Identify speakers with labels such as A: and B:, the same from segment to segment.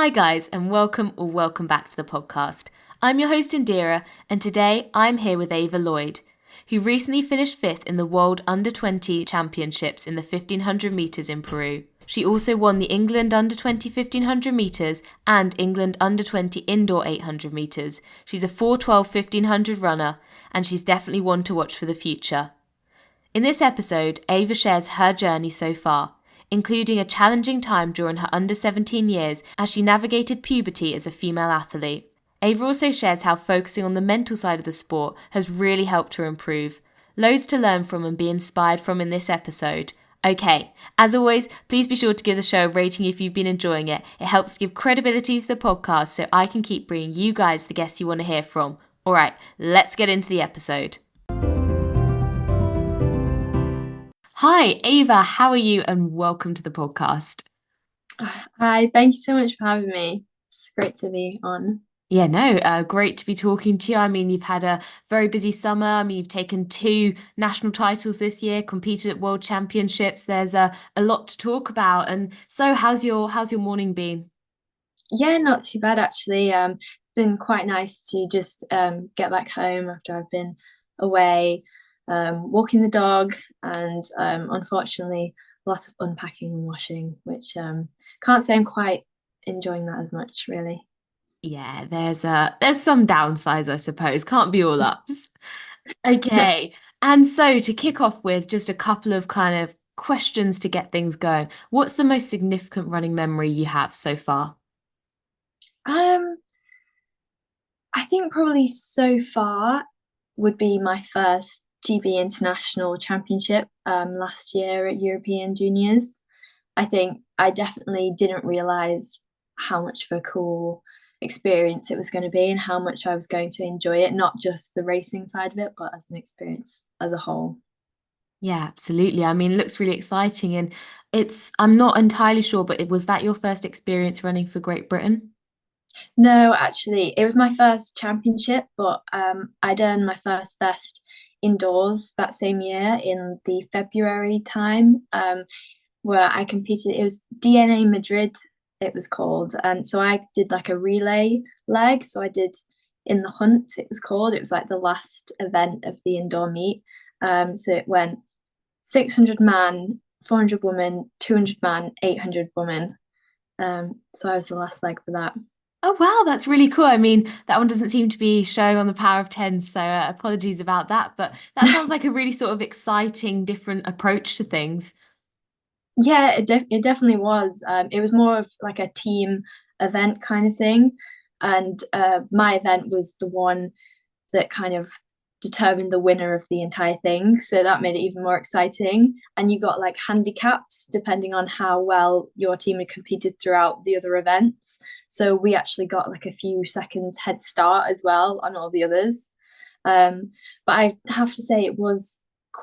A: Hi guys, and welcome back to the podcast. I'm your host Indira, and today I'm here with Ava Lloyd, who recently finished 5th in the World Under-20 Championships in the 1500 metres in Peru. She also won the England Under-20 1500 metres and England Under-20 Indoor 800 metres. She's a 4:12 1500 runner, and she's definitely one to watch for the future. In this episode, Ava shares her journey so far, including a challenging time during her under-17 years as she navigated puberty as a female athlete. Ava also shares how focusing on the mental side of the sport has really helped her improve. Loads to learn from and be inspired from in this episode. Okay, as always, please be sure to give the show a rating if you've been enjoying it. It helps give credibility to the podcast so I can keep bringing you guys the guests you want to hear from. Alright, let's get into the episode. Hi, Ava, how are you? And welcome to the podcast.
B: Hi, thank you so much for having me. It's great to be on.
A: Yeah, no, great to be talking to you. I mean, you've had a very busy summer. I mean, you've taken 2 national titles this year, competed at World Championships. There's a lot to talk about. And so, how's your morning been?
B: Yeah, not too bad actually. It's been quite nice to just get back home after I've been away, walking the dog, and unfortunately, lots of unpacking and washing, which can't say I'm quite enjoying that as much, really.
A: Yeah, there's some downsides, I suppose. Can't be all ups. Okay. And so to kick off with just a couple of kind of questions to get things going. What's the most significant running memory you have so far?
B: Um, I think probably so far would be my first GB International Championship last year at European Juniors. I think I definitely didn't realize how much of a cool experience it was going to be and how much I was going to enjoy it, not just the racing side of it, but as an experience as a whole.
A: Yeah, absolutely. I mean, it looks really exciting. And I'm not entirely sure, but was that your first experience running for Great Britain?
B: No, actually, it was my first championship, but I'd earned my first best indoors that same year in the February time, where I competed. It was DNA Madrid, it was called. And so I did like a relay leg. So I did in the hunt, it was called. It was like the last event of the indoor meet. So it went 600 man, 400 women, 200 man, 800 women. So I was the last leg for that.
A: Oh, wow, that's really cool. I mean, that one doesn't seem to be showing on the Power of 10, so apologies about that. But that sounds like a really sort of exciting, different approach to things.
B: Yeah, it definitely was. It was more of like a team event kind of thing. And my event was the one that kind of determined the winner of the entire thing. So that made it even more exciting. And you got like handicaps depending on how well your team had competed throughout the other events. So we actually got like a few seconds head start as well on all the others. But I have to say it was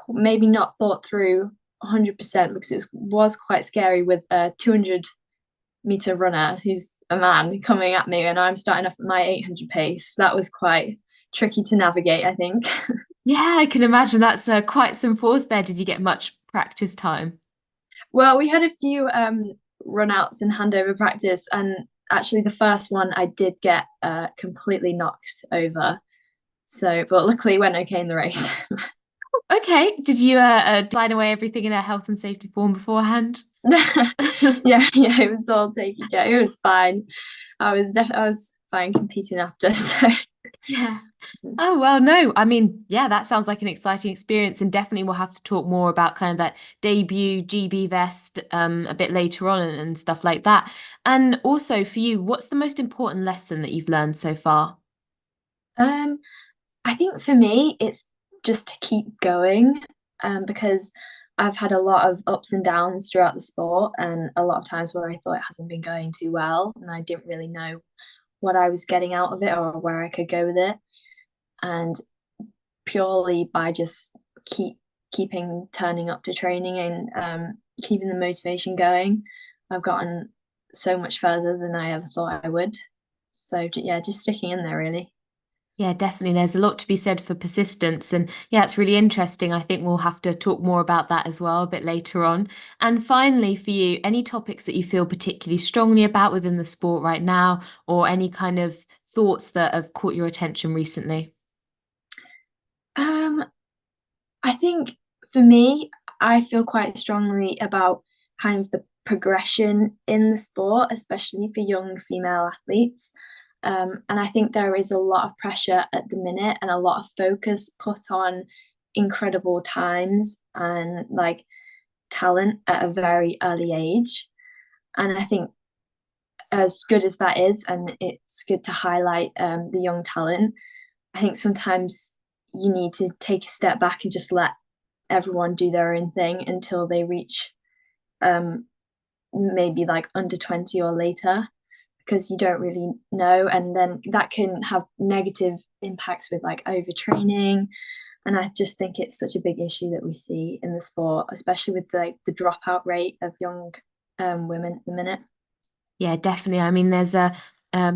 B: maybe not thought through 100% because was quite scary with a 200-meter runner who's a man coming at me and I'm starting off at my 800 pace. That was quite tricky to navigate, I think.
A: Yeah, I can imagine that's quite some force there. Did you get much practice time?
B: Well, we had a few run outs and handover practice, and actually the first one I did get completely knocked over. So, but luckily went okay in the race.
A: Okay. Did you sign away everything in a health and safety form beforehand?
B: Yeah, it was all taken care. It was fine. I was fine competing after. So
A: Yeah. Oh, well, no. I mean, yeah, that sounds like an exciting experience, and definitely we'll have to talk more about kind of that debut GB vest a bit later on and stuff like that. And also for you, what's the most important lesson that you've learned so far?
B: um, I think for me, it's just to keep going because I've had a lot of ups and downs throughout the sport, and a lot of times where I thought it hasn't been going too well, and I didn't really know what I was getting out of it or where I could go with it. And purely by just keeping turning up to training and keeping the motivation going, I've gotten so much further than I ever thought I would. So yeah, just sticking in there really.
A: Yeah, definitely. There's a lot to be said for persistence. And yeah, it's really interesting. I think we'll have to talk more about that as well a bit later on. And finally, for you, any topics that you feel particularly strongly about within the sport right now, or any kind of thoughts that have caught your attention recently?
B: Um, I think for me, I feel quite strongly about kind of the progression in the sport, especially for young female athletes. And I think there is a lot of pressure at the minute and a lot of focus put on incredible times and like talent at a very early age. And I think as good as that is, and it's good to highlight the young talent, I think sometimes you need to take a step back and just let everyone do their own thing until they reach um, maybe like under 20 or later, because you don't really know. And then that can have negative impacts with like overtraining. And I just think it's such a big issue that we see in the sport, especially with like the dropout rate of young women at the minute.
A: Yeah, definitely. I mean, there's a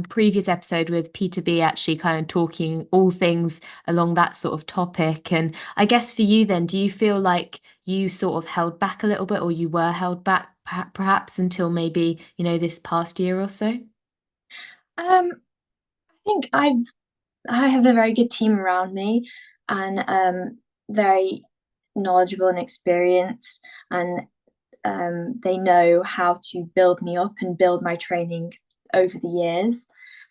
A: previous episode with Peter B actually kind of talking all things along that sort of topic. And I guess for you then, do you feel like you sort of held back a little bit, or you were held back perhaps until maybe, this past year or so?
B: Um, I think I have a very good team around me, and very knowledgeable and experienced, and they know how to build me up and build my training over the years.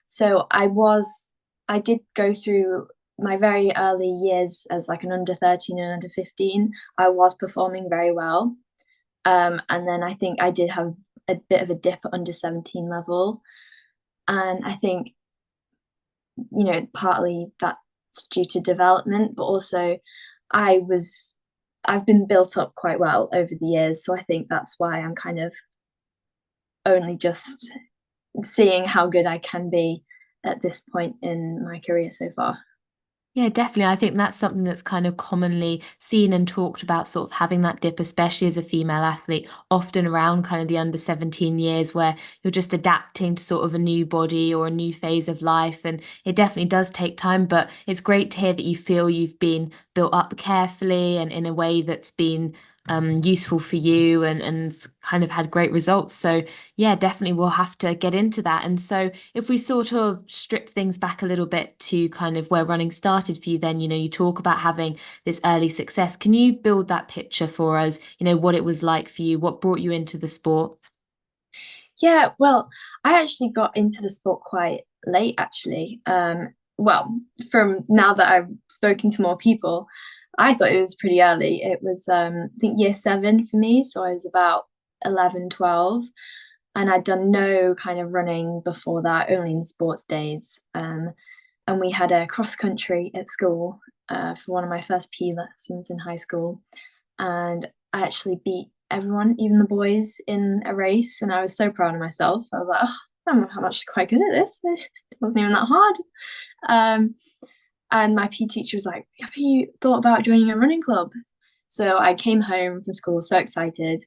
B: So I did go through my very early years as like an under 13 and under 15. I was performing very well. And then I think I did have a bit of a dip at under 17 level. And I think, partly that's due to development, but also I was I've been built up quite well over the years. So I think that's why I'm kind of only just seeing how good I can be at this point in my career so far.
A: Yeah, definitely. I think that's something that's kind of commonly seen and talked about, sort of having that dip, especially as a female athlete, often around kind of the under 17 years where you're just adapting to sort of a new body or a new phase of life. And it definitely does take time, but it's great to hear that you feel you've been built up carefully and in a way that's been useful for you and kind of had great results. So yeah, definitely we'll have to get into that. And so if we sort of strip things back a little bit to kind of where running started for you, then, you talk about having this early success. Can you build that picture for us? What it was like for you, what brought you into the sport?
B: Yeah, well, I actually got into the sport quite late, actually. Well, from now that I've spoken to more people, I thought it was pretty early. It was, I think, year seven for me. So I was about 11, 12, and I'd done no kind of running before that, only in sports days. And we had a cross country at school for one of my first PE lessons in high school. And I actually beat everyone, even the boys, in a race. And I was so proud of myself. I was like, oh, I'm actually quite good at this. It wasn't even that hard. Um, and my PE teacher was like, have you thought about joining a running club? So I came home from school so excited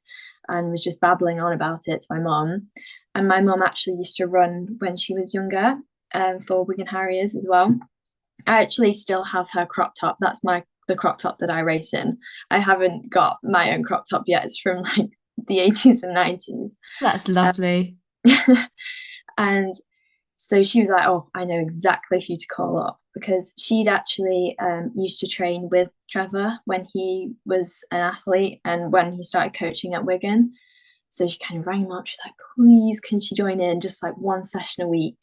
B: and was just babbling on about it to my mom. And my mom actually used to run when she was younger, for Wigan Harriers as well. I actually still have her crop top. That's the crop top that I race in. I haven't got my own crop top yet. It's from like the 80s and 90s.
A: That's
B: Um,
A: lovely.
B: and so she was like, oh, I know exactly who to call up, because she'd actually used to train with Trevor when he was an athlete and when he started coaching at Wigan. So she kind of rang him up. She's like, please, can she join in just like one session a week?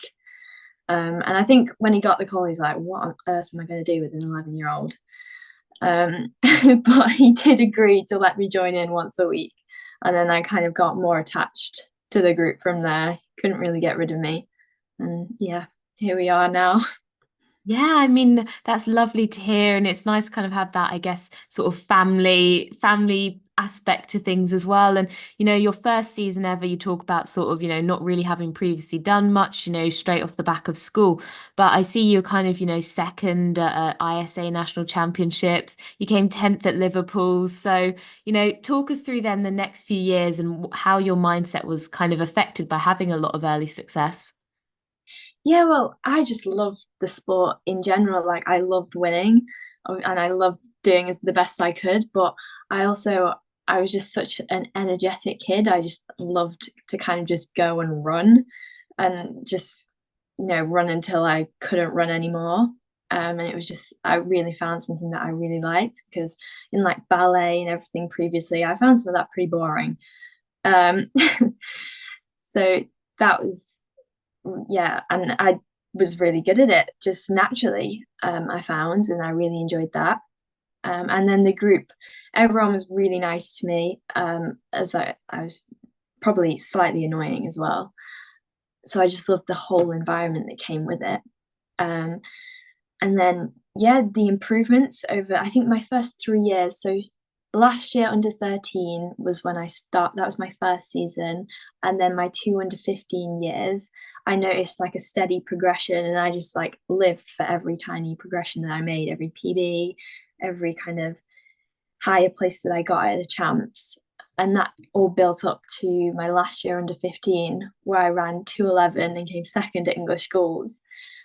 B: And I think when he got the call, he's like, what on earth am I going to do with an 11-year-old? But he did agree to let me join in once a week. And then I kind of got more attached to the group from there. Couldn't really get rid of me. And yeah, here we are now.
A: Yeah, I mean, that's lovely to hear. And it's nice to kind of have that, I guess, sort of family aspect to things as well. And, your first season ever, you talk about sort of, not really having previously done much, straight off the back of school. But I see you're kind of, second at ISA National Championships. You came 10th at Liverpool. So, talk us through then the next few years and how your mindset was kind of affected by having a lot of early success.
B: Yeah, well, I just love the sport in general. Like I loved winning and I loved doing as the best I could, but I also I was just such an energetic kid. I just loved to kind of just go and run and just, run until I couldn't run anymore. And it was just I really found something that I really liked because in like ballet and everything previously, I found some of that pretty boring. Um, so that was yeah, and I was really good at it just naturally. I found, and I really enjoyed that. And then the group, everyone was really nice to me. As I was probably slightly annoying as well. So I just loved the whole environment that came with it. Um, and then yeah, the improvements over I think my first 3 years. So last year under 13 was when that was my first season, and then my two under 15 years I noticed like a steady progression, and I just like lived for every tiny progression that I made, every PB, every kind of higher place that I got at a champs. And that all built up to my last year under 15, where I ran 2:11 and came second at English schools.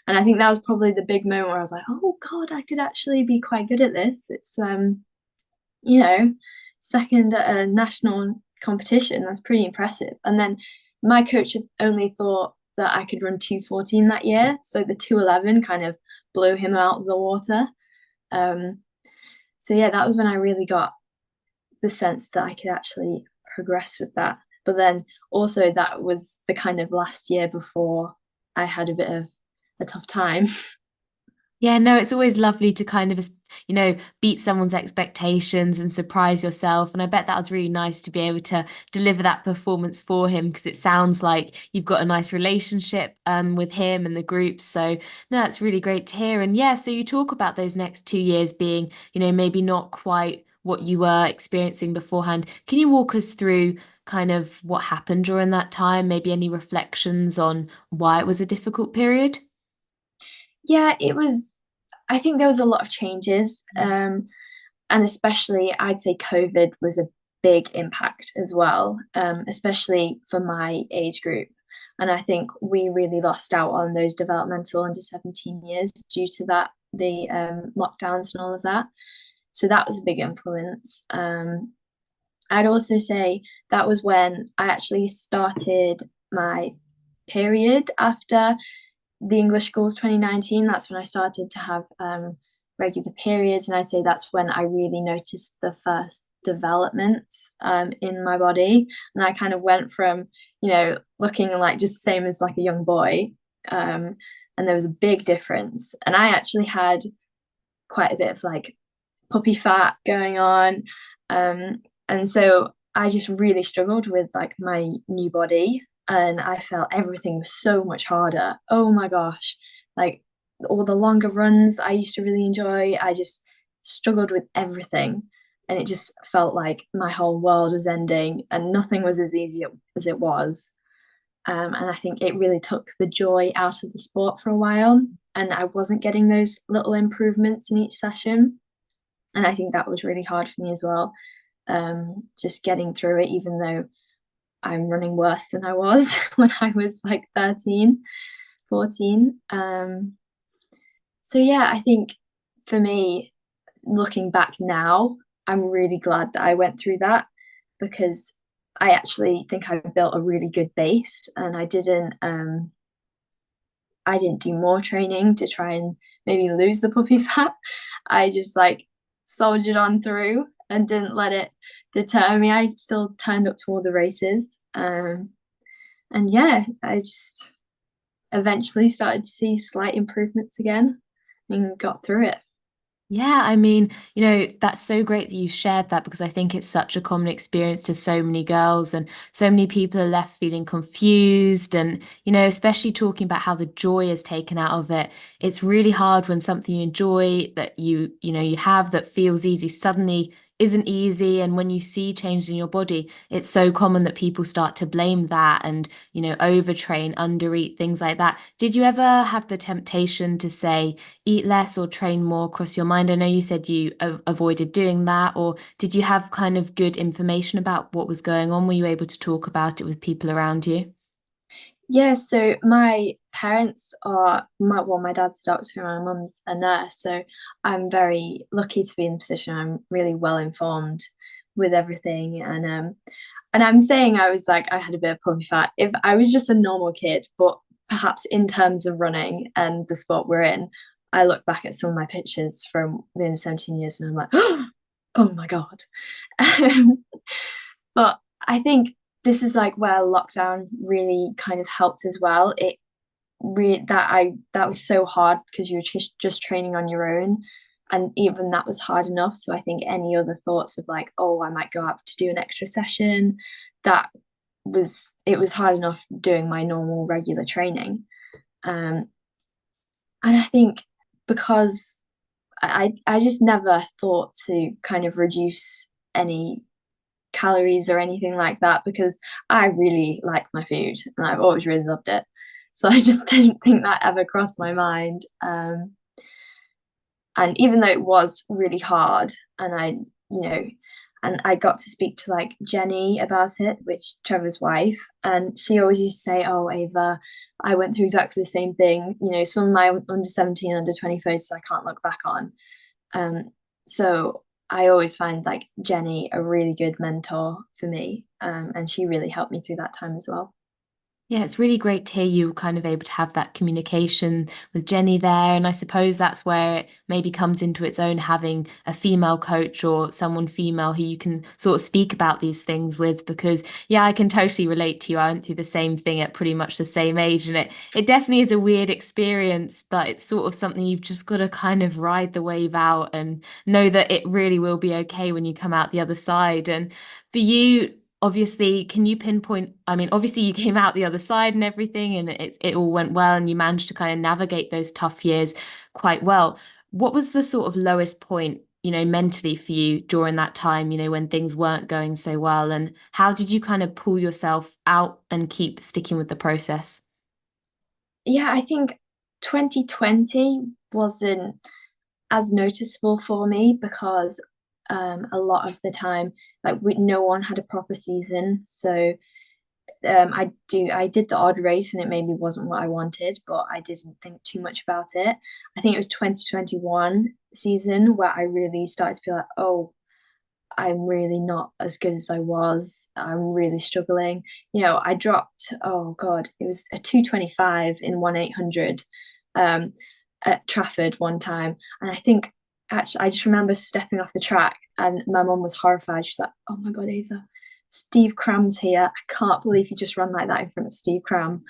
B: And I think that was probably the big moment where I was like, oh God, I could actually be quite good at this. It's you know, second at a national competition. That's pretty impressive. And then my coach had only thought that I could run 2:14 that year. So the 2:11 kind of blew him out of the water. Um, so yeah, that was when I really got the sense that I could actually progress with that. But then also that was the kind of last year before I had a bit of a tough time.
A: Yeah, no, it's always lovely to kind of, beat someone's expectations and surprise yourself. And I bet that was really nice to be able to deliver that performance for him because it sounds like you've got a nice relationship with him and the group. So, no, it's really great to hear. And yeah, so you talk about those next 2 years being, maybe not quite what you were experiencing beforehand. Can you walk us through kind of what happened during that time? Maybe any reflections on why it was a difficult period?
B: Yeah, it was, I think there was a lot of changes. And especially I'd say COVID was a big impact as well, especially for my age group. And I think we really lost out on those developmental under 17 years due to that, the lockdowns and all of that. So that was a big influence. I'd also say that was when I actually started my period after the English schools 2019. That's when I started to have regular periods, and I'd say that's when I really noticed the first developments in my body. And I kind of went from looking like just the same as like a young boy, um, and there was a big difference. And I actually had quite a bit of like puppy fat going on, and so I just really struggled with like my new body, and I felt everything was so much harder. Oh my gosh, like all the longer runs I used to really enjoy, I just struggled with everything. And it just felt like my whole world was ending and nothing was as easy as it was. And I think it really took the joy out of the sport for a while. And I wasn't getting those little improvements in each session. And I think that was really hard for me as well. Just getting through it, even though I'm running worse than I was when I was like 13, 14. So yeah, I think for me, looking back now, I'm really glad that I went through that because I actually think I built a really good base, and I didn't do more training to try and maybe lose the puppy fat. I just like soldiered on through and didn't let it deter me. I still turned up to all the races. And yeah, I just eventually started to see slight improvements again and got through it.
A: Yeah, I mean, that's so great that you shared that because I think it's such a common experience to so many girls and so many people are left feeling confused and, especially talking about how the joy is taken out of it. It's really hard when something you enjoy that you have that feels easy suddenly isn't easy. And when you see changes in your body, it's so common that people start to blame that and, overtrain, undereat, things like that. Did you ever have the temptation to say, eat less or train more across your mind? I know you said you avoided doing that, or did you have kind of good information about what was going on? Were you able to talk about it with people around you?
B: Yeah, so my parents are my dad's a doctor and my mum's a nurse, so I'm very lucky to be in the position. I'm really well informed with everything, and I'm saying I was like I had a bit of puppy fat. If I was just a normal kid, but perhaps in terms of running and the sport we're in, I look back at some of my pictures from the under 17 years and I'm like, oh my God. But I think this is like where lockdown really kind of helped as well. That was so hard because you were just training on your own, and even that was hard enough. So I think any other thoughts of like, oh, I might go out to do an extra session, that it was hard enough doing my normal regular training. And I think because I just never thought to kind of reduce any calories or anything like that because I really like my food and I've always really loved it. So I just didn't think that ever crossed my mind. And even though it was really hard, and I got to speak to like Jenny about it, which Trevor's wife, and she always used to say, "Oh, Ava, I went through exactly the same thing. Some of my under 17, under 20 photos I can't look back on." So I always find like Jenny a really good mentor for me, and she really helped me through that time as well.
A: Yeah, it's really great to hear you were kind of able to have that communication with Jenny there. And I suppose that's where it maybe comes into its own, having a female coach or someone female who you can sort of speak about these things with. Because, yeah, I can totally relate to you. I went through the same thing at pretty much the same age. And it definitely is a weird experience, but it's sort of something you've just got to kind of ride the wave out and know that it really will be okay when you come out the other side. And for you, obviously, can you pinpoint? I mean, obviously, you came out the other side and everything, and it all went well, and you managed to kind of navigate those tough years quite well. What was the sort of lowest point, mentally for you during that time, when things weren't going so well, and how did you kind of pull yourself out and keep sticking with the process?
B: Yeah, I think 2020 wasn't as noticeable for me because a lot of the time, like no one had a proper season. So I did the odd race and it maybe wasn't what I wanted, but I didn't think too much about it. I think it was 2021 season where I really started to be like, oh, I'm really not as good as I was. I'm really struggling. I dropped, oh God, it was a 225 in 1/800 um, at Trafford one time. And I think actually, I just remember stepping off the track and my mum was horrified. She's like, oh my God, Ava, Steve Cram's here. I can't believe you just ran like that in front of Steve Cram.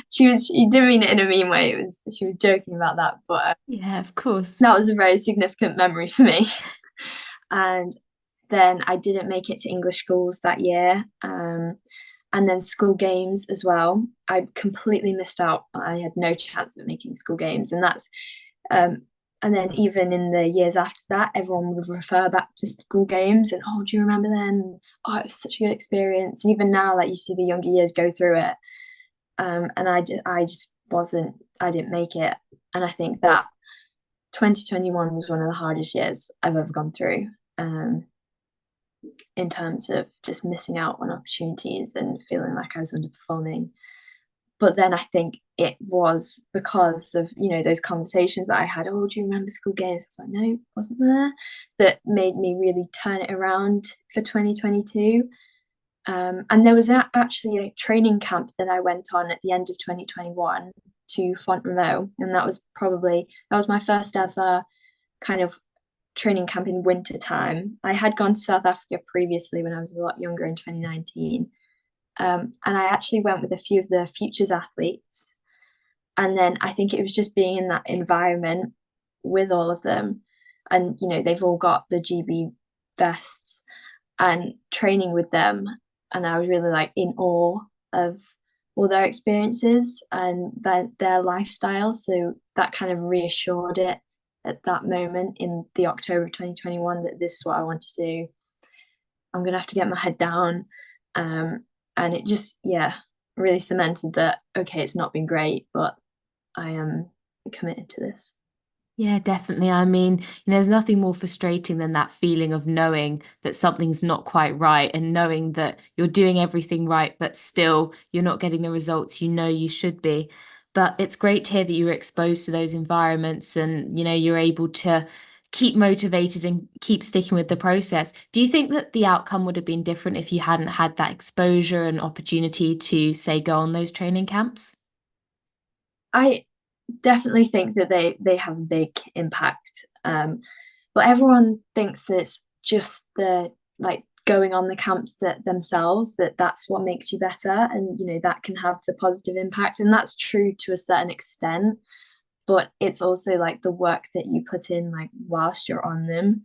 B: She didn't mean it in a mean way. She was joking about that, but
A: Yeah, of course.
B: that was a very significant memory for me. And then I didn't make it to English schools that year. And then school games as well. I completely missed out. I had no chance of making school games. And then even in the years after that, everyone would refer back to school games and, oh, do you remember then? Oh, it was such a good experience. And even now, like you see the younger years go through it. And I just wasn't, I didn't make it. And I think that 2021 was one of the hardest years I've ever gone through, in terms of just missing out on opportunities and feeling like I was underperforming. But then I think it was because of, those conversations that I had. Oh, do you remember school games? I was like, no, wasn't there. That made me really turn it around for 2022. And there was actually a training camp that I went on at the end of 2021 to Font-Romeu. And that was my first ever kind of training camp in winter time. I had gone to South Africa previously when I was a lot younger in 2019. And I actually went with a few of the futures athletes. And then I think it was just being in that environment with all of them. And, they've all got the GB vests and training with them. And I was really like in awe of all their experiences and their lifestyle. So that kind of reassured it at that moment in the October of 2021 that this is what I want to do. I'm going to have to get my head down. And it just, yeah, really cemented that, okay, it's not been great, but I am committed to this.
A: Yeah, definitely. I mean, there's nothing more frustrating than that feeling of knowing that something's not quite right and knowing that you're doing everything right, but still you're not getting the results you know you should be. But it's great to hear that you were exposed to those environments and, you're able to keep motivated and keep sticking with the process. Do you think that the outcome would have been different if you hadn't had that exposure and opportunity to, say, go on those training camps?
B: I definitely think that they have a big impact. But everyone thinks that it's just the like going on the camps that themselves that's what makes you better, and that can have the positive impact, and that's true to a certain extent. But it's also like the work that you put in like whilst you're on them.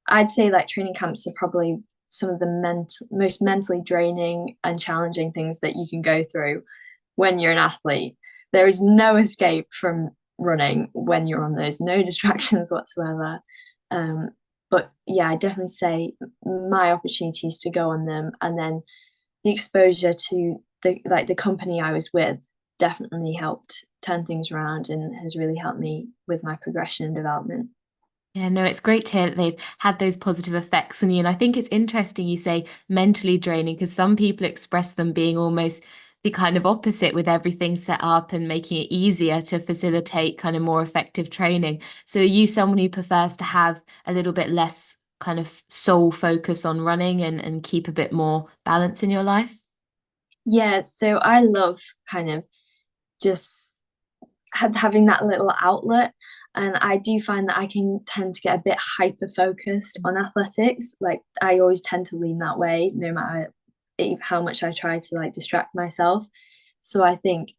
B: I'd say like training camps are probably some of the most mentally draining and challenging things that you can go through when you're an athlete. There is no escape from running when you're on those, no distractions whatsoever. Um, but yeah, I definitely say my opportunities to go on them, and then the exposure to the company I was with definitely helped turn things around and has really helped me with my progression and development.
A: Yeah, no, it's great to hear that they've had those positive effects on you. And I think it's interesting you say mentally draining because some people express them being almost the kind of opposite with everything set up and making it easier to facilitate kind of more effective training. So are you someone who prefers to have a little bit less kind of sole focus on running and keep a bit more balance in your life?
B: Yeah, so I love kind of just having that little outlet. And I do find that I can tend to get a bit hyper focused on athletics. Like I always tend to lean that way, no matter how much I try to like distract myself. So I think,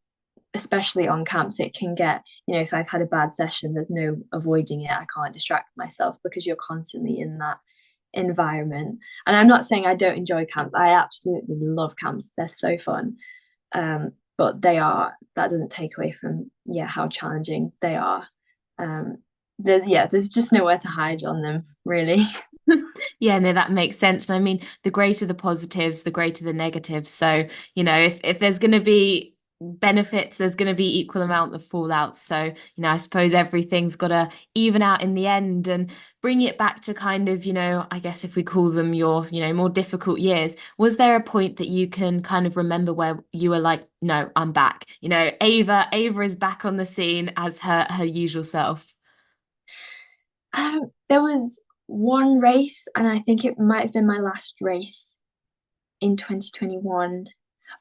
B: especially on camps, it can get, if I've had a bad session, there's no avoiding it. I can't distract myself because you're constantly in that environment. And I'm not saying I don't enjoy camps. I absolutely love camps. They're so fun. But that doesn't take away from how challenging they are. um there's just nowhere to hide on them, really.
A: Yeah, no, that makes sense. And I mean, the greater the positives, the greater the negatives. So, if there's going to be benefits, there's going to be equal amount of fallout. So, I suppose everything's got to even out in the end and bring it back to kind of, I guess if we call them your, more difficult years. Was there a point that you can kind of remember where you were like, no, I'm back? Ava is back on the scene as her usual self.
B: There was one race, and I think it might have been my last race in 2021.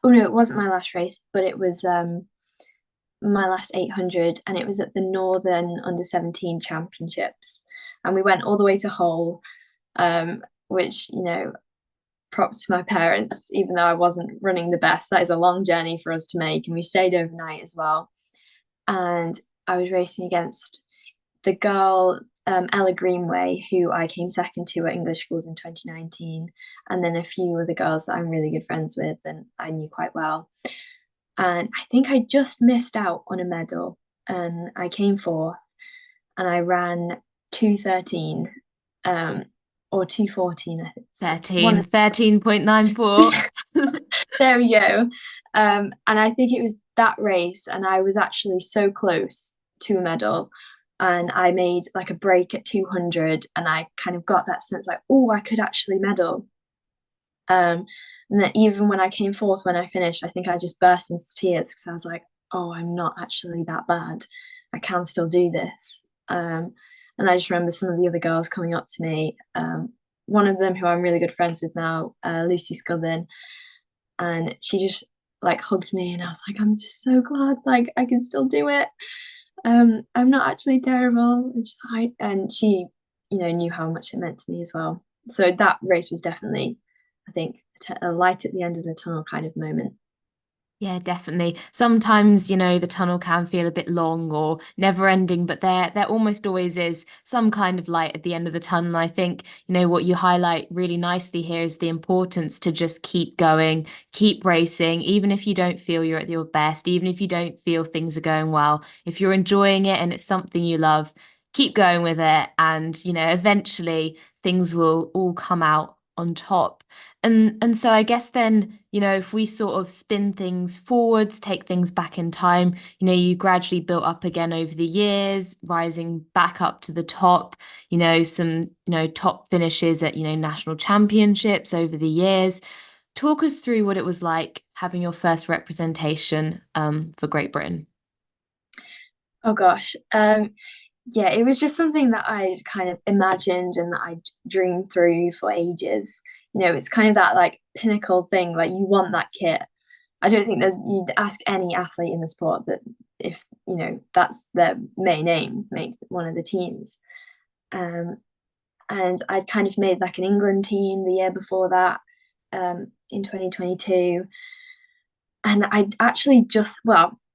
B: Oh no, it wasn't my last race, but it was my last 800, and it was at the Northern Under 17 Championships, and we went all the way to Hull, which props to my parents, even though I wasn't running the best. That is a long journey for us to make, and we stayed overnight as well. And I was racing against the girl, Ella Greenway, who I came second to at English schools in 2019, and then a few other girls that I'm really good friends with and I knew quite well. And I think I just missed out on a medal, and I came fourth, and I ran 2:13, or 2:14. I think it's one
A: 13.94.
B: there we go. And I think it was that race, and I was actually so close to a medal. And I made like a break at 200, and I kind of got that sense like, oh, I could actually medal. And then even when I came fourth, when I finished, I think I just burst into tears because I was like, oh, I'm not actually that bad. I can still do this. And I just remember some of the other girls coming up to me. One of them, who I'm really good friends with now, Lucy Scullin, and she just like hugged me, and I was like, I'm just so glad, like I can still do it. I'm not actually terrible. And she, knew how much it meant to me as well. So that race was definitely, I think, a light at the end of the tunnel kind of moment.
A: Yeah, definitely. Sometimes, the tunnel can feel a bit long or never ending, but there almost always is some kind of light at the end of the tunnel. I think, what you highlight really nicely here is the importance to just keep going, keep racing, even if you don't feel you're at your best, even if you don't feel things are going well. If you're enjoying it and it's something you love, keep going with it. And, eventually things will all come out on top. And so I guess then, if we sort of spin things forwards, take things back in time, you gradually built up again over the years, rising back up to the top, some, top finishes at, national championships over the years. Talk us through what it was like having your first representation for Great Britain.
B: Oh gosh. Yeah, it was just something that I'd kind of imagined and that I'd dreamed through for ages. It's kind of that like pinnacle thing, like you want that kit. I don't think you'd ask any athlete in the sport that if, that's their main aim, to make one of the teams. Um, and I'd kind of made like an England team the year before that, in 2022. And I'd actually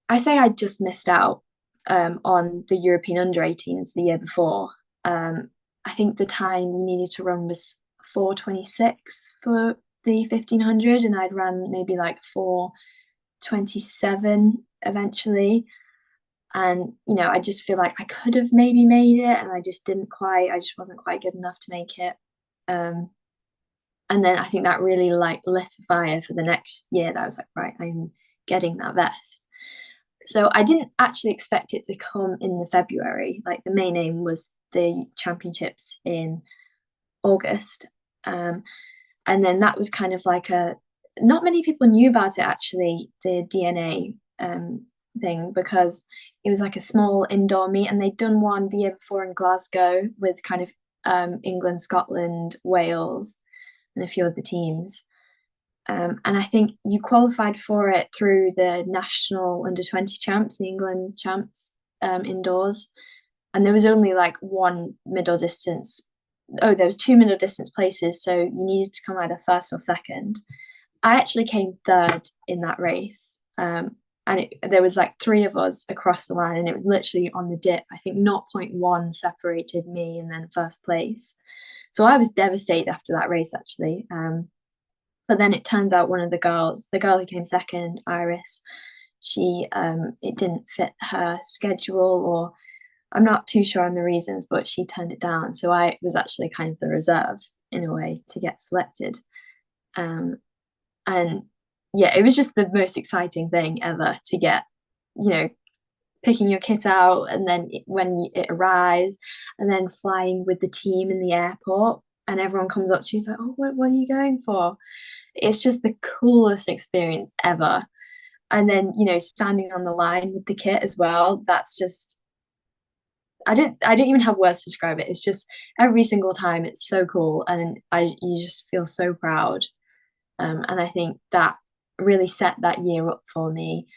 B: I say I just missed out on the European under-18s the year before. I think the time you needed to run was 4:26 for the 1500, and I'd ran maybe like 4:27 eventually. And I just feel like I could have maybe made it, and I just didn't quite. I just wasn't quite good enough to make it. Um, and then I think that really like lit a fire for the next year. That I was like, right, I'm getting that vest. So I didn't actually expect it to come in the February. Like the main aim was the championships in August. And then that was kind of like not many people knew about it actually, the DNA thing, because it was like a small indoor meet, and they'd done one the year before in Glasgow with kind of England, Scotland, Wales, and a few other teams. And I think you qualified for it through the national under-20 champs, the England champs, indoors. And there was only like one middle distance. Oh, there was two middle distance places, so you needed to come either first or second. I actually came third in that race. And there was like three of us across the line, and it was literally on the dip. I think 0.1 separated me and then first place. So I was devastated after that race, actually. But then it turns out one of the girl who came second, Iris, it didn't fit her schedule, or I'm not too sure on the reasons, but she turned it down. So I was actually kind of the reserve in a way to get selected. And yeah, it was just the most exciting thing ever to get, picking your kit out, and then when it arrives, and then flying with the team in the airport, and everyone comes up to you and is like, oh, what are you going for? It's just the coolest experience ever. And then, standing on the line with the kit as well, that's just, I don't even have words to describe it. It's just every single time it's so cool, and you just feel so proud. And I think that really set that year up for me.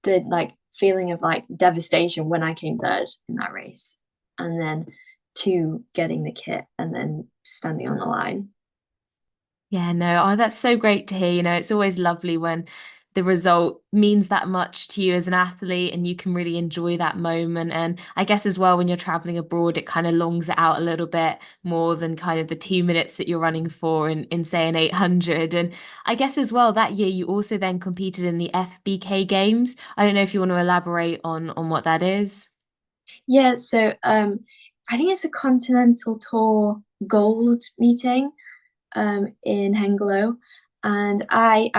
B: The like feeling of like devastation when I came third in that race, and then to getting the kit and then standing on the line.
A: Yeah, no, that's so great to hear. It's always lovely when the result means that much to you as an athlete and you can really enjoy that moment. And I guess as well, when you're traveling abroad, it kind of longs it out a little bit more than kind of the 2 minutes that you're running for in say an 800. And I guess as well, that year you also then competed in the FBK games. I don't know if you want to elaborate on what that is.
B: Yeah, so I think it's a Continental Tour Gold meeting in Hengelo. And I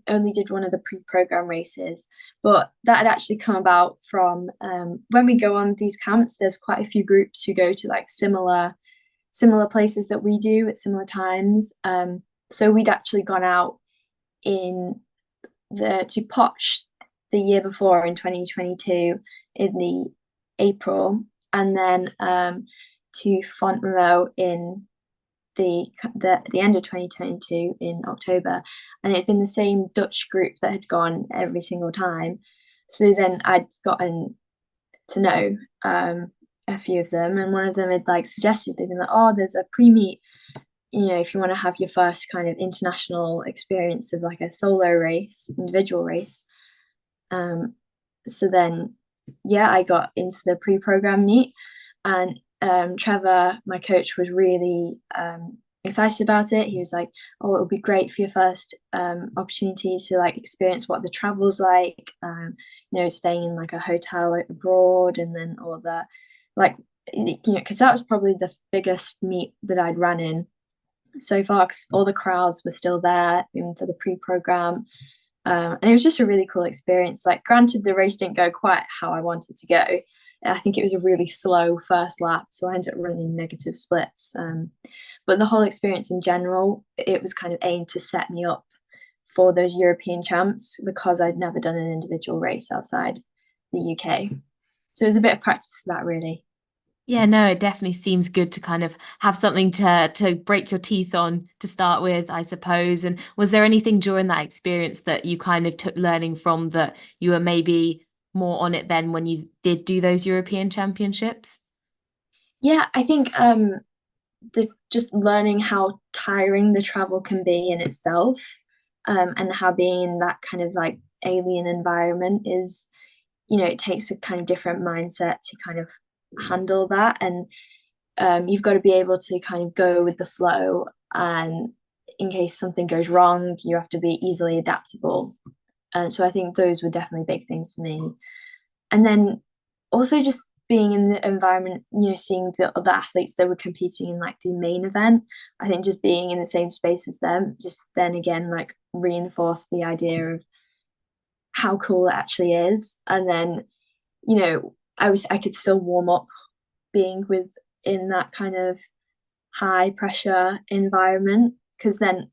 B: only did one of the pre-program races, but that had actually come about from when we go on these camps. There's quite a few groups who go to like similar places that we do at similar times. So we'd actually gone out to Posh the year before in 2022 in the April, and then to Fontmarault in the end of 2022 in October, and it had been the same Dutch group that had gone every single time. So then I'd gotten to know a few of them, and one of them had like suggested, they'd been like, oh, there's a pre-meet, if you want to have your first kind of international experience of like a solo race, individual race. So then yeah, I got into the pre-program meet, and Trevor, my coach, was really excited about it. He was like, "Oh, it would be great for your first opportunity to like experience what the travel's like. Staying in like a hotel abroad, and then all the like, because that was probably the biggest meet that I'd run in, so far because all the crowds were still there even for the pre-program. And it was just a really cool experience. Like, granted, the race didn't go quite how I wanted to go. I think it was a really slow first lap, so I ended up running negative splits. But the whole experience in general, it was kind of aimed to set me up for those European champs because I'd never done an individual race outside the UK. So it was a bit of practice for that, really.
A: Yeah, no, it definitely seems good to kind of have something to break your teeth on to start with, I suppose. And was there anything during that experience that you kind of took learning from that you were maybe more on it then when you did do those European Championships?
B: Yeah, I think the just learning how tiring the travel can be in itself, and how being in that kind of like alien environment is, it takes a kind of different mindset to kind of handle that. And you've got to be able to kind of go with the flow. And in case something goes wrong, you have to be easily adaptable. And so I think those were definitely big things for me. And then also just being in the environment, seeing the other athletes that were competing in like the main event. I think just being in the same space as them, just then again, like reinforced the idea of how cool it actually is. And then, I could still warm up being within that kind of high pressure environment, because then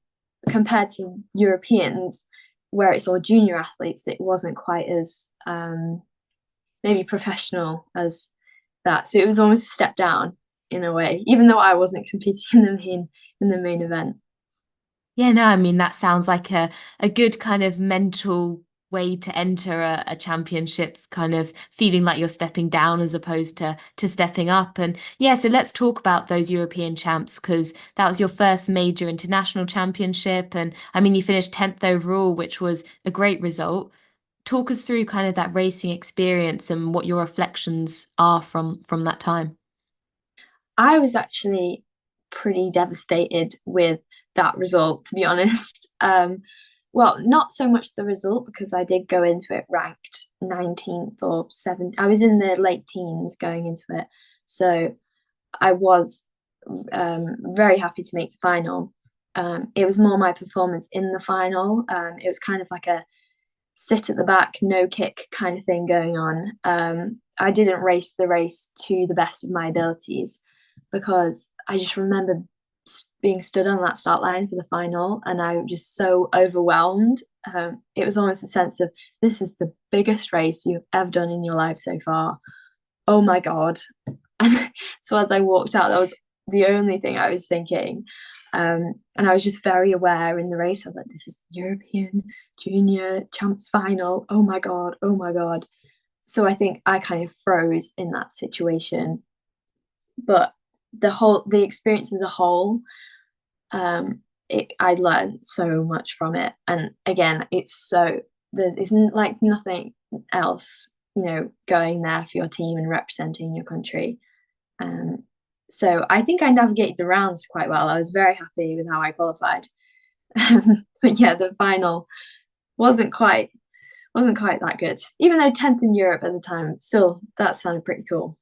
B: compared to Europeans where it's all junior athletes, it wasn't quite as maybe professional as that. So it was almost a step down in a way, even though I wasn't competing in the main event.
A: Yeah, no, I mean that sounds like a good kind of mental way to enter a championships, kind of feeling like you're stepping down as opposed to stepping up. And yeah, so let's talk about those European champs because that was your first major international championship. And I mean, you finished 10th overall, which was a great result. Talk us through kind of that racing experience and what your reflections are from that time.
B: I was actually pretty devastated with that result, to be honest. Well, not so much the result because I did go into it ranked 19th or 7th. I was in the late teens going into it. So I was very happy to make the final. It was more my performance in the final. It was kind of like a sit at the back, no kick kind of thing going on. I didn't race the race to the best of my abilities because I just remember being stood on that start line for the final and I was just so overwhelmed. It was almost a sense of this is the biggest race you've ever done in your life so far. Oh my God. And so as I walked out, that was the only thing I was thinking. And I was just very aware in the race. I was like, this is European Junior Champs Final. Oh my God. Oh my God. So I think I kind of froze in that situation. But the experience as a whole, I learned so much from it. And again, there isn't like nothing else, going there for your team and representing your country. Um, so I think I navigated the rounds quite well. I was very happy with how I qualified. But yeah, the final wasn't quite wasn't quite that good. Even though 10th in Europe at the time, still that sounded pretty cool.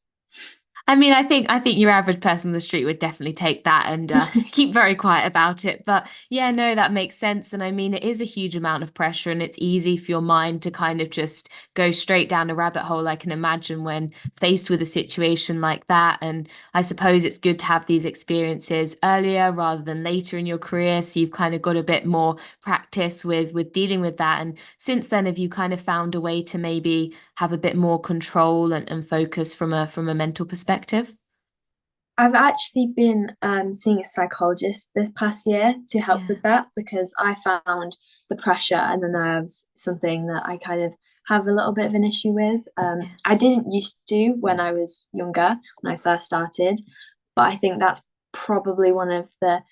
A: I mean, I think your average person on the street would definitely take that and keep very quiet about it. But yeah, no, that makes sense. And I mean, it is a huge amount of pressure, and it's easy for your mind to kind of just go straight down a rabbit hole. I can imagine when faced with a situation like that. And I suppose it's good to have these experiences earlier rather than later in your career, so you've kind of got a bit more practice with dealing with that. And since then, have you kind of found a way to maybe have a bit more control and focus from a mental perspective?
B: I've actually been seeing a psychologist this past year to help
A: Yeah.
B: with that because I found the pressure and the nerves something that I kind of have a little bit of an issue with.
A: Yeah.
B: I didn't used to when I was younger, when I first started, but I think that's probably one of the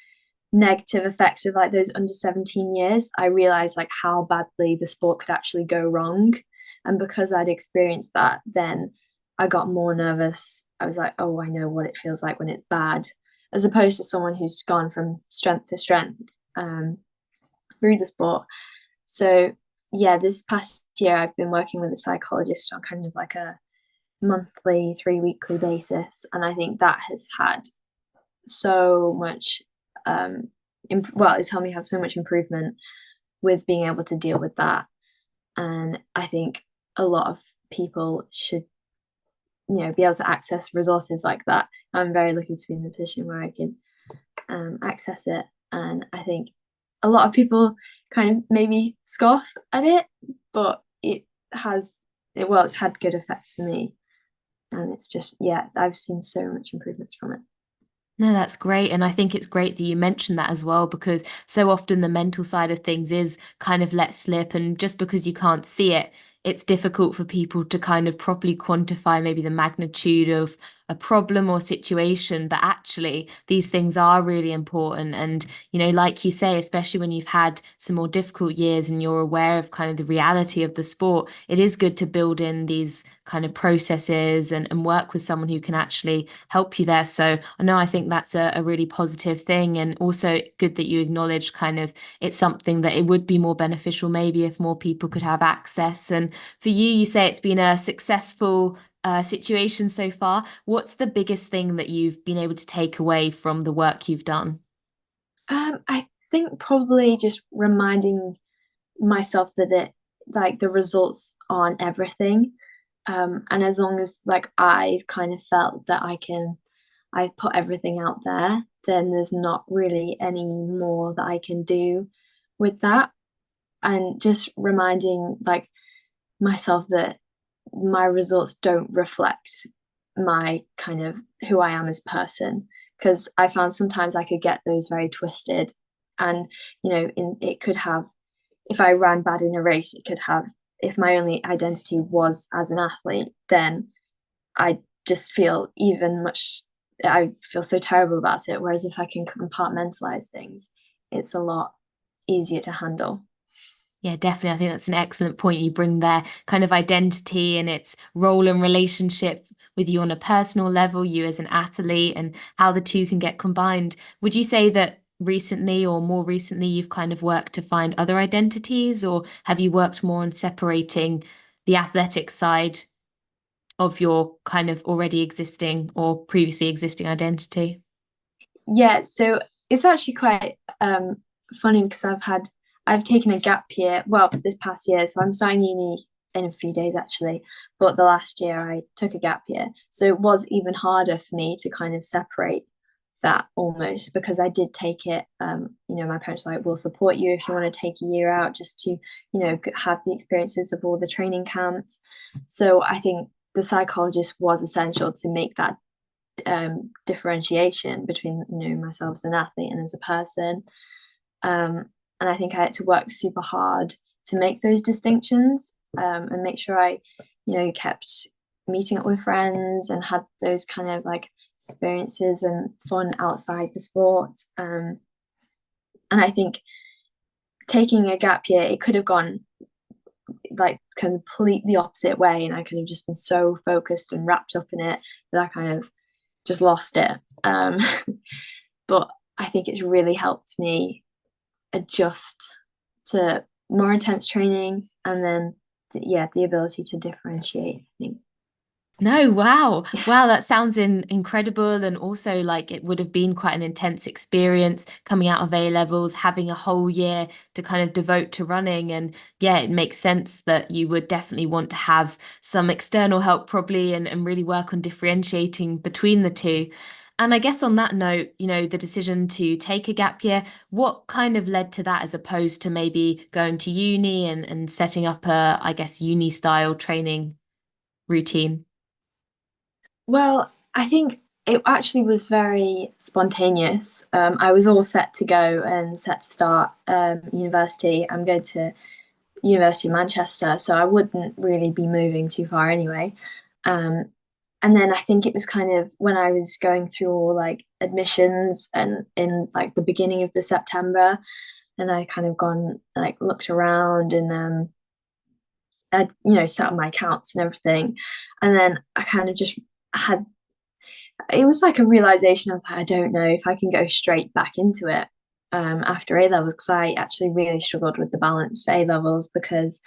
B: negative effects of like those under 17 years. I realized like how badly the sport could actually go wrong. And because I'd experienced that, then I got more nervous. I was like, oh, I know what it feels like when it's bad, as opposed to someone who's gone from strength to strength um, through the sport. So, yeah, this past year, I've been working with a psychologist on kind of like a monthly, 3 weekly basis. And I think that has had so much it's helped me have so much improvement with being able to deal with that. And I think a lot of people should, be able to access resources like that. I'm very lucky to be in the position where I can access it. And I think a lot of people kind of maybe scoff at it, but it's had good effects for me. And it's just, yeah, I've seen so much improvements from it.
A: No, that's great. And I think it's great that you mentioned that as well, because so often the mental side of things is kind of let slip. And just because you can't see it, it's difficult for people to kind of properly quantify maybe the magnitude of a problem or situation. But actually, these things are really important. And, like you say, especially when you've had some more difficult years and you're aware of kind of the reality of the sport, it is good to build in these kind of processes and work with someone who can actually help you there. So I know I think that's a really positive thing, and also good that you acknowledge kind of it's something that it would be more beneficial maybe if more people could have access. And for you, you say it's been a successful situation so far. What's the biggest thing that you've been able to take away from the work you've done?
B: I think probably just reminding myself that the results aren't everything. And as long as like I kind of felt that I put everything out there, then there's not really any more that I can do with that. And just reminding like myself that my results don't reflect my kind of who I am as a person. Because I found sometimes I could get those very twisted, and it could have, if I ran bad in a race, it could have, if my only identity was as an athlete, then I just feel I feel so terrible about it. Whereas if I can compartmentalize things, it's a lot easier to handle.
A: Yeah, definitely. I think that's an excellent point you bring there. Kind of identity and its role and relationship with you on a personal level, you as an athlete, and how the two can get combined. Would you say that recently or more recently you've kind of worked to find other identities, or have you worked more on separating the athletic side of your kind of already existing or previously existing identity?
B: Yeah, so it's actually quite funny because I've taken a gap year, well, this past year, so I'm starting uni in a few days actually, but the last year I took a gap year. So it was even harder for me to kind of separate that almost, because I did take it. My parents were like, we'll support you if you want to take a year out just to, have the experiences of all the training camps. So I think the psychologist was essential to make that differentiation between myself as an athlete and as a person. And I think I had to work super hard to make those distinctions, and make sure I kept meeting up with friends and had those kind of like experiences and fun outside the sport. And I think taking a gap year, it could have gone like completely opposite way, and I could have just been so focused and wrapped up in it that I kind of just lost it. But I think it's really helped me adjust to more intense training, and then the ability to differentiate, I think.
A: No, wow. Wow, that sounds incredible. And also, like, it would have been quite an intense experience coming out of A levels, having a whole year to kind of devote to running. And yeah, it makes sense that you would definitely want to have some external help, probably, and really work on differentiating between the two. And I guess on that note, the decision to take a gap year, what kind of led to that as opposed to maybe going to uni and setting up a, I guess, uni style training routine?
B: Well, I think it actually was very spontaneous. I was all set to go and set to start university. I'm going to University of Manchester, so I wouldn't really be moving too far anyway. Um, and then I think it was kind of when I was going through all like admissions and in like the beginning of the September, and I kind of gone like looked around and I'd set up my accounts and everything, and then I kind of just had, it was like a realization. I was like, I don't know if I can go straight back into it after A levels, because I actually really struggled with the balance for A levels because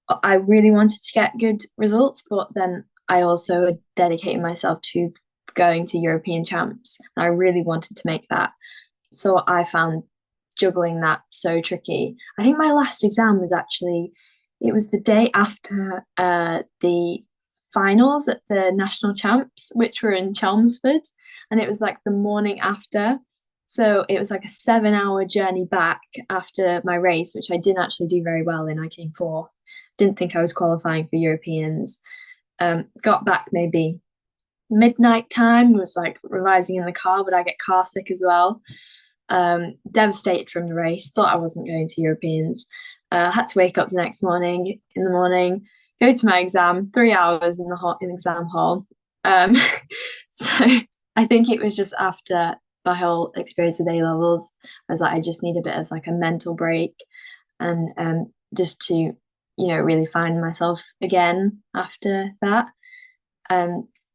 B: I really wanted to get good results, but then I also dedicated myself to going to European champs. And I really wanted to make that. So I found juggling that so tricky. I think my last exam was actually, it was the day after the finals at the national champs, which were in Chelmsford, and it was like the morning after. So it was like a 7 hour journey back after my race, which I didn't actually do very well in. I came fourth. Didn't think I was qualifying for Europeans. Got back maybe midnight time, was like revising in the car, but I get car sick as well. Devastated from the race, thought I wasn't going to Europeans. Had to wake up the next morning in the morning, go to my exam, 3 hours in the exam hall. So I think it was just after my whole experience with A levels, I was like, I just need a bit of like a mental break, and just to, really find myself again after that.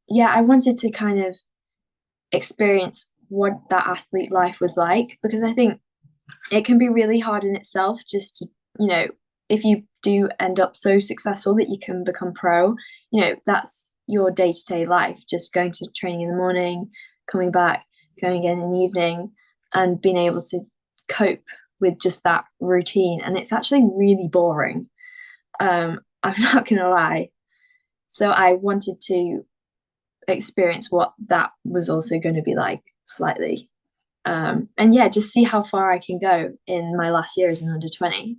B: Yeah, I wanted to kind of experience what that athlete life was like, because I think it can be really hard in itself just to, if you do end up so successful that you can become pro, that's your day-to-day life, just going to training in the morning, coming back, going again in the evening, and being able to cope with just that routine. And it's actually really boring. I'm not gonna lie. So I wanted to experience what that was also going to be like slightly. And yeah, just see how far I can go in my last year as an under 20,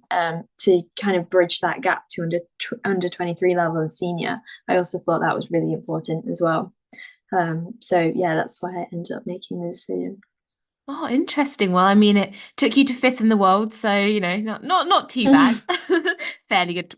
B: to kind of bridge that gap to under 23 level and senior. I also thought that was really important as well. So yeah, that's why I ended up making the decision.
A: Oh, interesting. Well, I mean, it took you to fifth in the world, so not too bad. Fairly good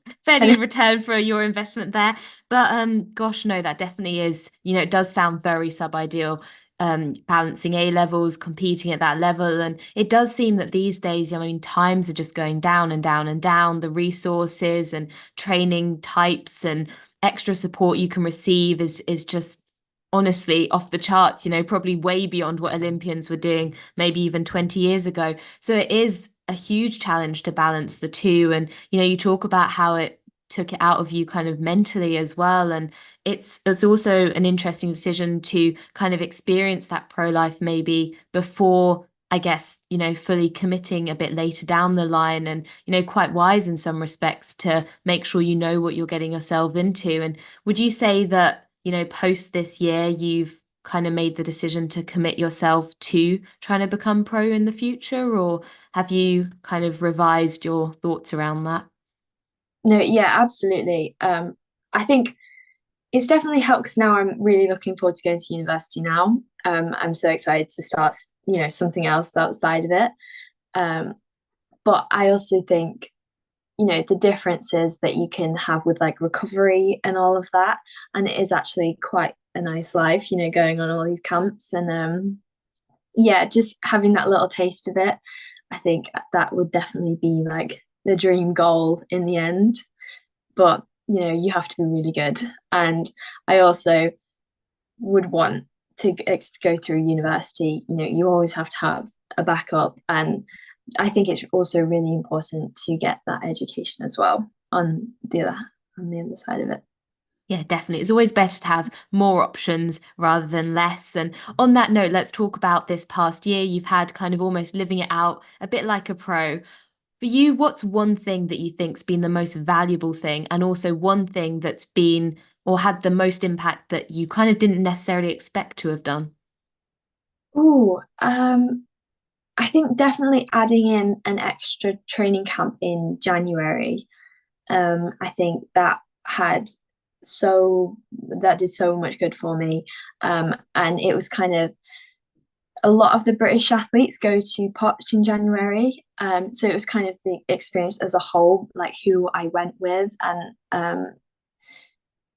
A: return for your investment there. But gosh, no, that definitely is. It does sound very sub-ideal. Balancing A levels, competing at that level, and it does seem that these days, I mean, times are just going down and down and down. The resources and training types and extra support you can receive is just honestly off the charts, probably way beyond what Olympians were doing maybe even 20 years ago. So it is a huge challenge to balance the two. And, you talk about how it took it out of you kind of mentally as well. And it's also an interesting decision to kind of experience that pro life maybe before, I guess, fully committing a bit later down the line, and, quite wise in some respects to make sure you know what you're getting yourself into. And would you say that, post this year, you've kind of made the decision to commit yourself to trying to become pro in the future, or have you kind of revised your thoughts around that?
B: No, yeah, absolutely. I think it's definitely helped because now I'm really looking forward to going to university now. I'm so excited to start, something else outside of it. But I also think, the differences that you can have with like recovery and all of that. And it is actually quite a nice life, going on all these camps, and yeah, just having that little taste of it. I think that would definitely be like the dream goal in the end. But, you have to be really good. And I also would want to go through university. You always have to have a backup. And I think it's also really important to get that education as well on the other side of it.
A: Yeah, definitely. It's always best to have more options rather than less. And on that note, let's talk about this past year. You've had kind of almost living it out a bit like a pro. For you, what's one thing that you think's been the most valuable thing, and also one thing that's been or had the most impact that you kind of didn't necessarily expect to have done?
B: Oh, I think definitely adding in an extra training camp in January. I think that did so much good for me. And it was kind of, a lot of the British athletes go to Potch in January. So it was kind of the experience as a whole, like who I went with, and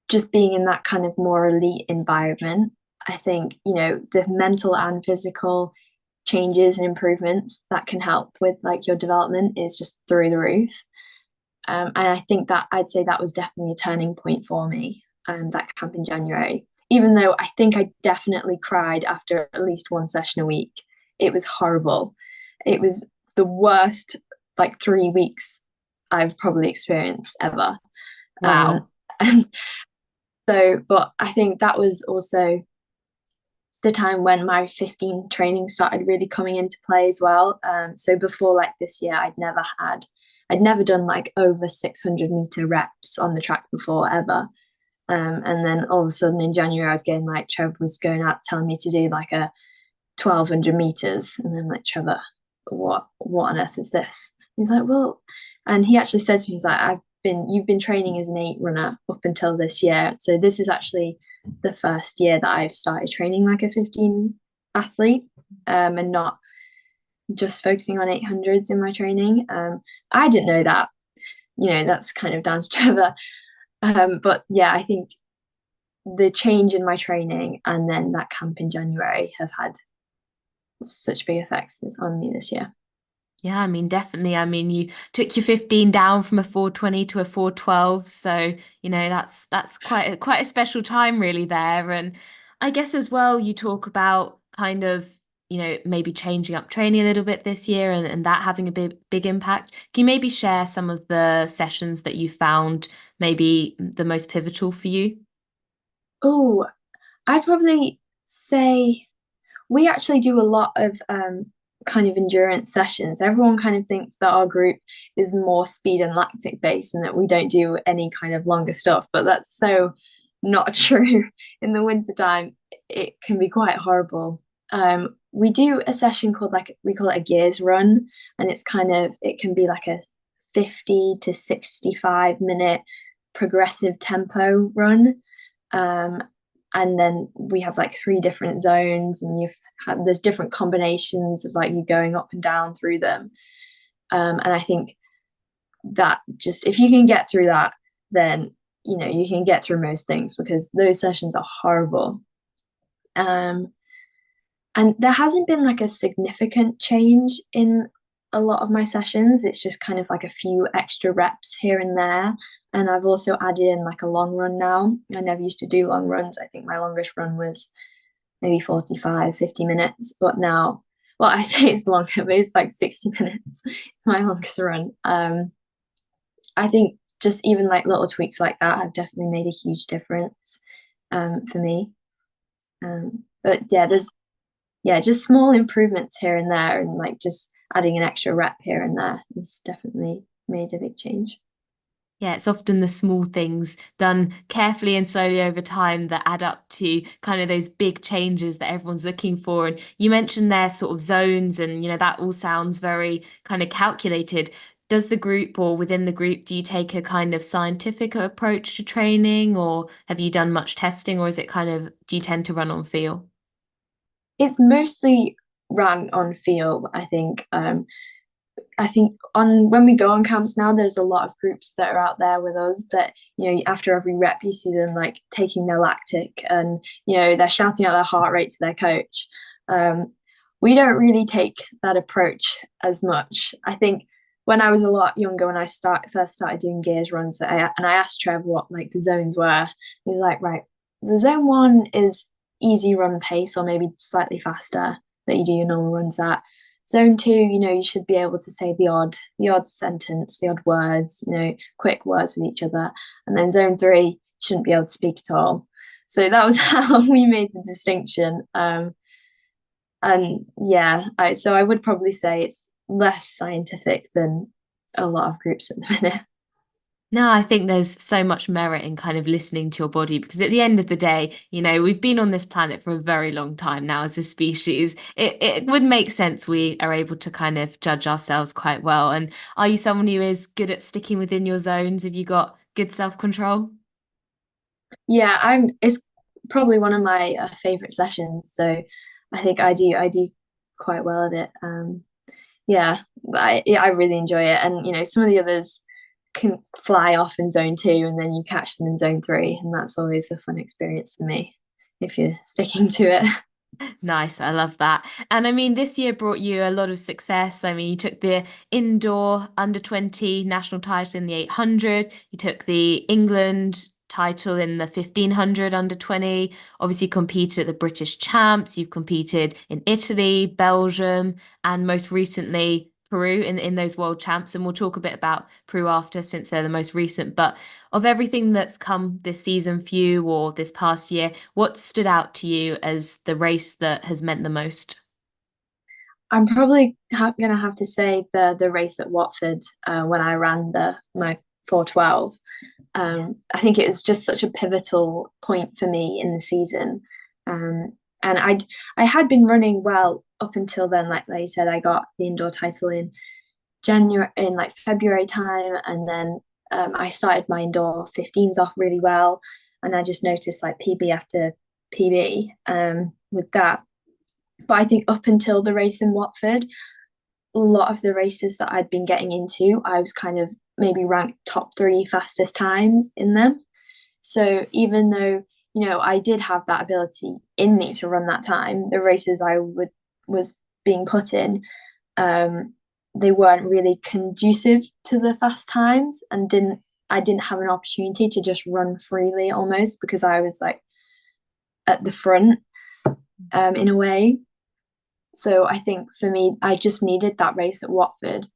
B: just being in that kind of more elite environment. I think, the mental and physical changes and improvements that can help with like your development is just through the roof. And I think that I'd say that was definitely a turning point for me, that camp in January. Even though I think I definitely cried after at least one session a week. It was horrible. It was the worst like 3 weeks I've probably experienced ever.
A: Wow.
B: And so, but I think that was also the time when my 15 training started really coming into play as well. So before like this year, I'd never done like over 600-meter reps on the track before ever. And then all of a sudden in January, I was getting like Trevor was going out telling me to do like a 1200 meters, and I'm like, Trevor, what on earth is this? He's like, well, and he actually said to me, he's like, you've been training as an 8 runner up until this year, so this is actually the first year that I've started training like a 15 athlete, and not just focusing on 800s in my training. I didn't know that, that's kind of down to Trevor. But yeah, I think the change in my training and then that camp in January have had such big effects on me this year.
A: Yeah, I mean, definitely. I mean, you took your 15 down from a 420 to a 412. So, that's quite a special time really there. And I guess as well, you talk about kind of, maybe changing up training a little bit this year and that having a big impact. Can you maybe share some of the sessions that you found maybe the most pivotal for you?
B: Oh, I'd probably say we actually do a lot of kind of endurance sessions. Everyone kind of thinks that our group is more speed and lactic based and that we don't do any kind of longer stuff, but that's so not true. In the wintertime, it can be quite horrible. We do a session called we call it a gears run, and it can be like a 50 to 65 minute progressive tempo run. And then we have like 3 different zones, and there's different combinations of like you going up and down through them. And I think that just if you can get through that, then you can get through most things, because those sessions are horrible. And there hasn't been like a significant change in a lot of my sessions. It's just kind of like a few extra reps here and there. And I've also added in like a long run now. I never used to do long runs. I think my longest run was maybe 45, 50 minutes. But now, well, I say it's longer, but it's like 60 minutes. It's my longest run. I think just even like little tweaks like that have definitely made a huge difference for me. But yeah, just small improvements here and there, and like just adding an extra rep here and there has definitely made a big change.
A: Yeah, it's often the small things done carefully and slowly over time that add up to kind of those big changes that everyone's looking for. And you mentioned their sort of zones, and that all sounds very kind of calculated. Does the group, or within the group, do you take a kind of scientific approach to training, or have you done much testing, or is it kind of, do you tend to run on feel?
B: It's mostly ran on feel, I think. I think on when we go on camps now, there's a lot of groups that are out there with us that, after every rep, you see them like taking their lactic, and, they're shouting out their heart rate to their coach. We don't really take that approach as much. I think when I was a lot younger, when I first started doing gears runs, and I asked Trev what like the zones were, he was like, right, the zone 1 is easy run pace, or maybe slightly faster, that you do your normal runs at. Zone 2, you should be able to say the odd sentence, the odd words, quick words with each other. And then zone 3, you shouldn't be able to speak at all. So that was how we made the distinction. And yeah, so I would probably say it's less scientific than a lot of groups at the minute.
A: No, I think there's so much merit in kind of listening to your body, because at the end of the day, we've been on this planet for a very long time now as a species. It would make sense we are able to kind of judge ourselves quite well. And are you someone who is good at sticking within your zones? Have you got good self-control?
B: Yeah, it's probably one of my favorite sessions. So I think I do quite well at it. Yeah, I really enjoy it. And some of the others can fly off in zone 2, and then you catch them in zone 3, and that's always a fun experience for me if you're sticking to it.
A: Nice, I love that. And I mean, this year brought you a lot of success. I mean, you took the indoor under 20 national title in the 800, you took the England title in the 1500 under 20, obviously competed at the British champs, you've competed in Italy, Belgium, and most recently Peru in those world champs, and we'll talk a bit about Peru after since they're the most recent. But of everything that's come this season for you or this past year, what stood out to you as the race that has meant the most?
B: I'm probably gonna have to say the race at Watford when I ran the my 4:12. I think it was just such a pivotal point for me in the season. And I had been running well up until then. Like you said, I got the indoor title in January, in like February time, and then I started my indoor 15s off really well, and I just noticed like PB after PB with that. But I think up until the race in Watford, a lot of the races that I'd been getting into, I was kind of maybe ranked top three fastest times in them. So even though, I did have that ability in me to run that time, the races I would was being put in, um, they weren't really conducive to the fast times, and didn't have an opportunity to just run freely almost because I was like at the front in a way. So I think for me, I just needed that race at Watford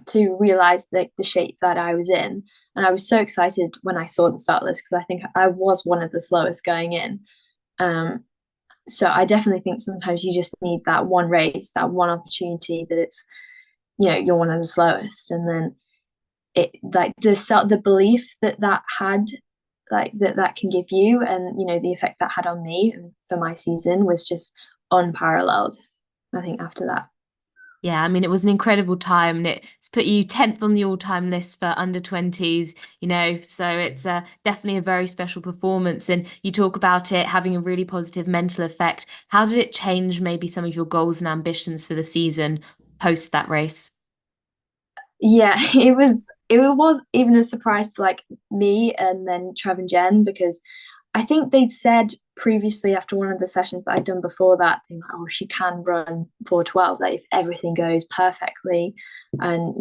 B: to realize the shape that I was in. And I was so excited when I saw the start list because I think I was one of the slowest going in. Um, so I definitely think sometimes you just need that one race, that one opportunity that it's, you're one of the slowest. And then it like the belief that had like that can give you, and the effect that had on me for my season was just unparalleled. I think after that.
A: Yeah, I mean, it was an incredible time, and it's put you 10th on the all-time list for under 20s, so it's definitely a very special performance. And you talk about it having a really positive mental effect. How did it change maybe some of your goals and ambitions for the season post that race?
B: Yeah, it was even a surprise to like me and then Trev and Jen, because I think they'd said previously after one of the sessions that I'd done before that, thing like, oh, she can run 4:12, like if everything goes perfectly, and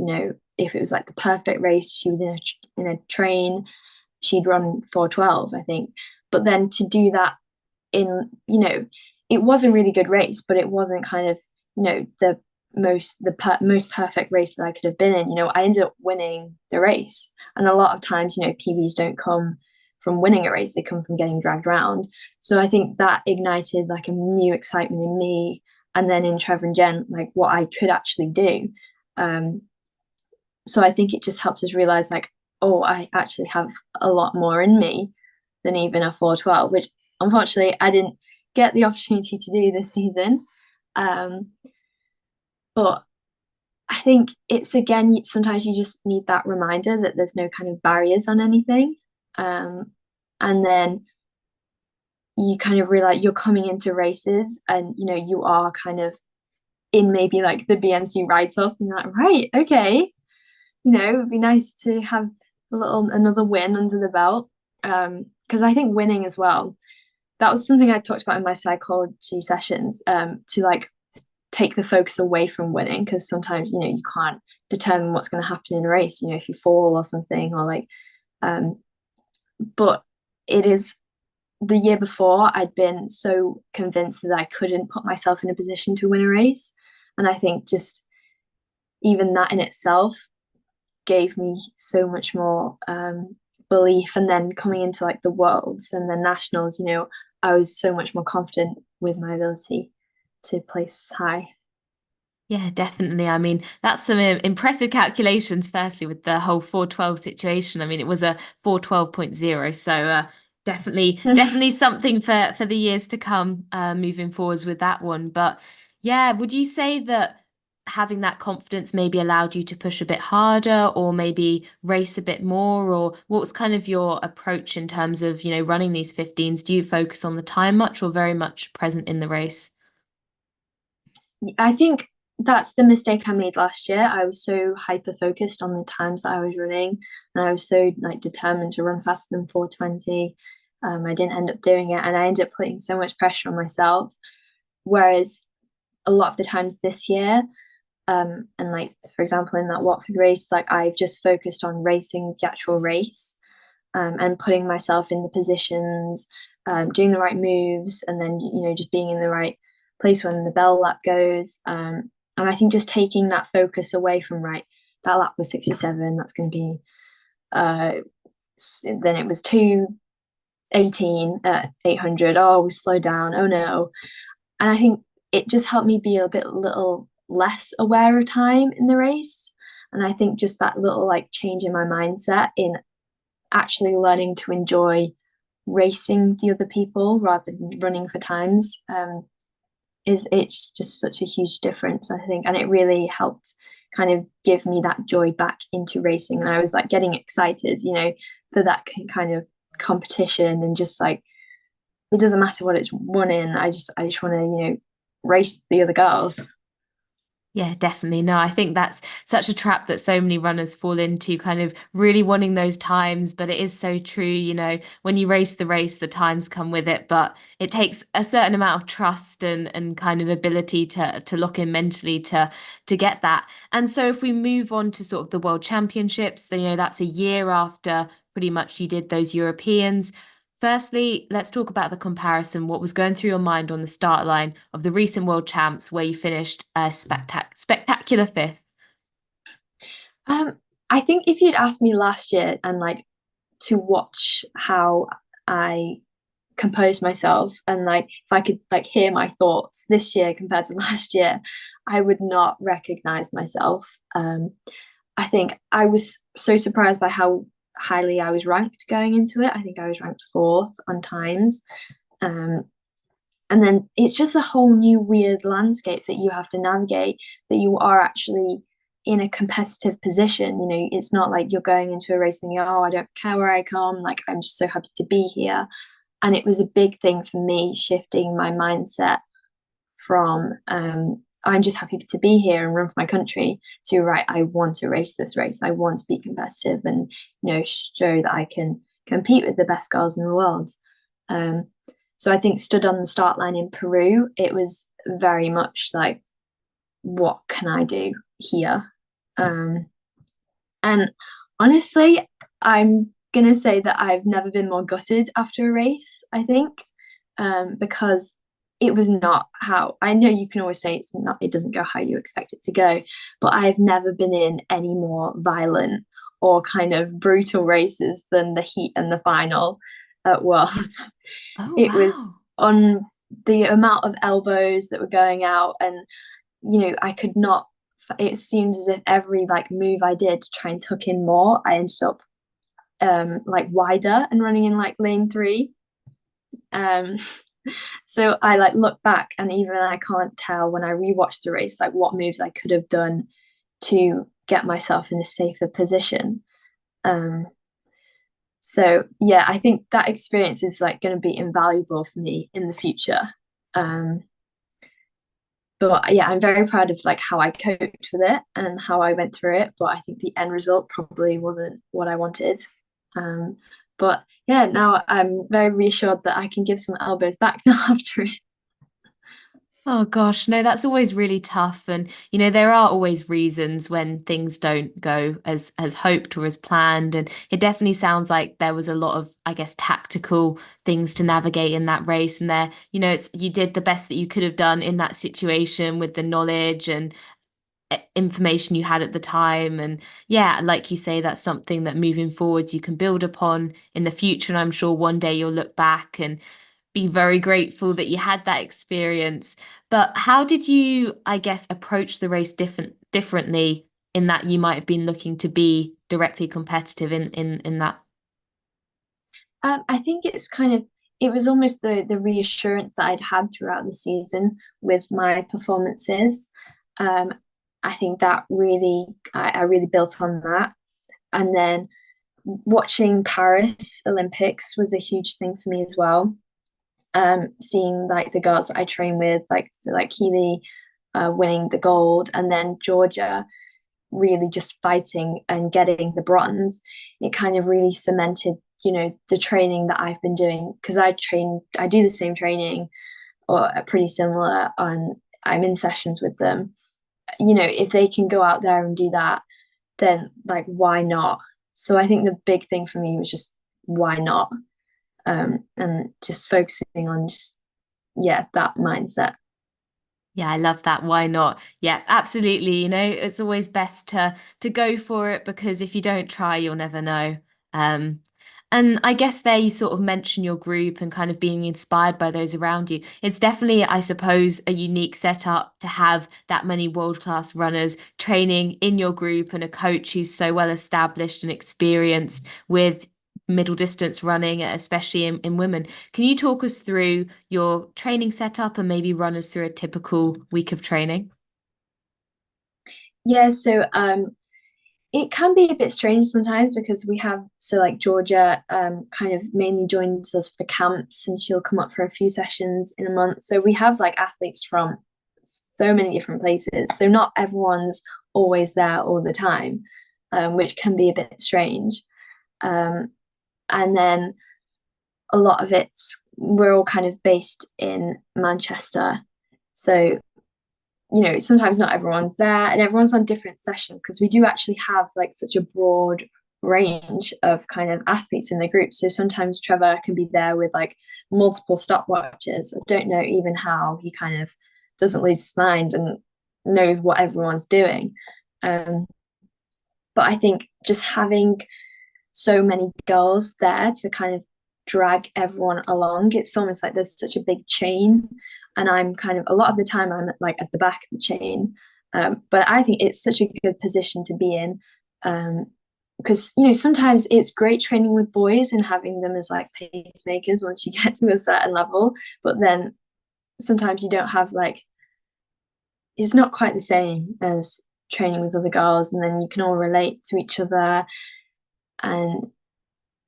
B: if it was like the perfect race, she was in a train, she'd run 4:12, I think. But then to do that in, it was a really good race, but it wasn't kind of, the most perfect race that I could have been in. I ended up winning the race, and a lot of times, PBs don't come from winning a race; they come from getting dragged around. So I think that ignited like a new excitement in me, and then in Trevor and Jen, like what I could actually do. Um, so I think it just helped us realize like, oh, I actually have a lot more in me than even a 4:12, which unfortunately I didn't get the opportunity to do this season. Um, but I think it's again, sometimes you just need that reminder that there's no kind of barriers on anything. Um, and then you kind of realize you're coming into races, and you are kind of in maybe like the BMC write off, and you're like, right, okay, it would be nice to have another win under the belt. Because I think winning as well, that was something I talked about in my psychology sessions, to like take the focus away from winning, because sometimes you can't determine what's going to happen in a race, if you fall or something, or like but it is the year before I'd been so convinced that I couldn't put myself in a position to win a race, and I think just even that in itself gave me so much more belief. And then coming into like the worlds and the nationals, I was so much more confident with my ability to place high.
A: Yeah, definitely. I mean, that's some impressive calculations, firstly, with the whole 412 situation. I mean, it was a 412.0, so definitely something for the years to come, moving forwards with that one. But yeah, would you say that having that confidence maybe allowed you to push a bit harder or maybe race a bit more? Or what was kind of your approach in terms of, running these 15s? Do you focus on the time much or very much present in the race?
B: I think that's the mistake I made last year. I was so hyper focused on the times that I was running, and I was so like determined to run faster than 4:20. I didn't end up doing it, and I ended up putting so much pressure on myself. Whereas a lot of the times this year, and like for example in that Watford race, like I've just focused on racing the actual race, and putting myself in the positions, doing the right moves, and then just being in the right place when the bell lap goes. And I think just taking that focus away from, right, that lap was 67, that's going to be, uh, then it was 2:18 at 800. Oh, we slowed down. Oh no. And I think it just helped me be a bit little less aware of time in the race. And I think just that little like change in my mindset in actually learning to enjoy racing the other people rather than running for times, it's just such a huge difference, I think. And it really helped kind of give me that joy back into racing. And I was like getting excited, for that kind of competition, and just like it doesn't matter what it's won in. I just want to, race the other girls.
A: Yeah, definitely. No, I think that's such a trap that so many runners fall into, kind of really wanting those times. But it is so true, when you race the race, the times come with it. But it takes a certain amount of trust and kind of ability to lock in mentally to get that. And so if we move on to sort of the World Championships, then that's a year after pretty much you did those Europeans. Firstly, let's talk about the comparison. What was going through your mind on the start line of the recent world champs where you finished a spectacular fifth?
B: I think if you'd asked me last year and like to watch how I compose myself, and like if I could like hear my thoughts this year compared to last year, I would not recognize myself. I think I was so surprised by how highly I was ranked going into it. I think I was ranked fourth on times. Um, and then it's just a whole new weird landscape that you have to navigate, that you are actually in a competitive position. It's not like you're going into a race thinking, oh, I don't care where I come, like I'm just so happy to be here. And it was a big thing for me shifting my mindset from I'm just happy to be here and run for my country to, right, I want to race this race, I want to be competitive, and show that I can compete with the best girls in the world. So I think stood on the start line in Peru, it was very much like, what can I do here? And honestly, I'm gonna say that I've never been more gutted after a race, I think, because it was not how, I know you can always say it doesn't go how you expect it to go, but I've never been in any more violent or kind of brutal races than the heat and the final at Worlds.
A: Oh,
B: It was
A: wow.
B: on the amount of elbows that were going out, and I could not, it seemed as if every like move I did to try and tuck in more, I ended up like wider and running in like lane 3. um so I like look back, and even I can't tell when I rewatch the race like what moves I could have done to get myself in a safer position. So yeah, I think that experience is like going to be invaluable for me in the future. um but yeah, I'm very proud of like how I coped with it and how I went through it. But I think the end result probably wasn't what I wanted. Um, but yeah, now I'm very reassured that I can give some elbows back now after it.
A: Oh gosh, no, that's always really tough. And there are always reasons when things don't go as hoped or as planned. And it definitely sounds like there was a lot of, I guess, tactical things to navigate in that race. And there, you did the best that you could have done in that situation with the knowledge and information you had at the time. And yeah, like you say, that's something that moving forwards you can build upon in the future. And I'm sure one day you'll look back and be very grateful that you had that experience. But how did you, I guess, approach the race differently in that you might have been looking to be directly competitive in that?
B: I think it's kind of, it was almost the reassurance that I'd had throughout the season with my performances. Um, I think that really, I really built on that. And then watching Paris Olympics was a huge thing for me as well. Seeing like the girls that I train with, like so like Keely winning the gold, and then Georgia really just fighting and getting the bronze, it kind of really cemented, the training that I've been doing, because I do the same training or pretty similar on, I'm in sessions with them. If they can go out there and do that, then like why not? So I think the big thing for me was just why not? And just focusing on just, yeah, that mindset.
A: Yeah, I love that. Why not? Yeah, absolutely. It's always best to go for it because if you don't try, you'll never know. Um, and I guess there you sort of mention your group and kind of being inspired by those around you. It's definitely, I suppose, a unique setup to have that many world-class runners training in your group and a coach who's so well established and experienced with middle distance running, especially in women. Can you talk us through your training setup and maybe run us through a typical week of training?
B: Yeah, so it can be a bit strange sometimes because we have so like Georgia kind of mainly joins us for camps and she'll come up for a few sessions in a month. So we have like athletes from so many different places. So not everyone's always there all the time, which can be a bit strange. Um, and then a lot of it's we're all kind of based in Manchester. So sometimes not everyone's there and everyone's on different sessions because we do actually have like such a broad range of kind of athletes in the group. So sometimes Trevor can be there with like multiple stopwatches. I don't know even how he kind of doesn't lose his mind and knows what everyone's doing. Um, but I think just having so many girls there to kind of drag everyone along, it's almost like there's such a big chain and I'm kind of a lot of the time I'm like at the back of the chain. But I think it's such a good position to be in, because sometimes it's great training with boys and having them as like pacemakers once you get to a certain level, but then sometimes you don't have like it's not quite the same as training with other girls, and then you can all relate to each other, and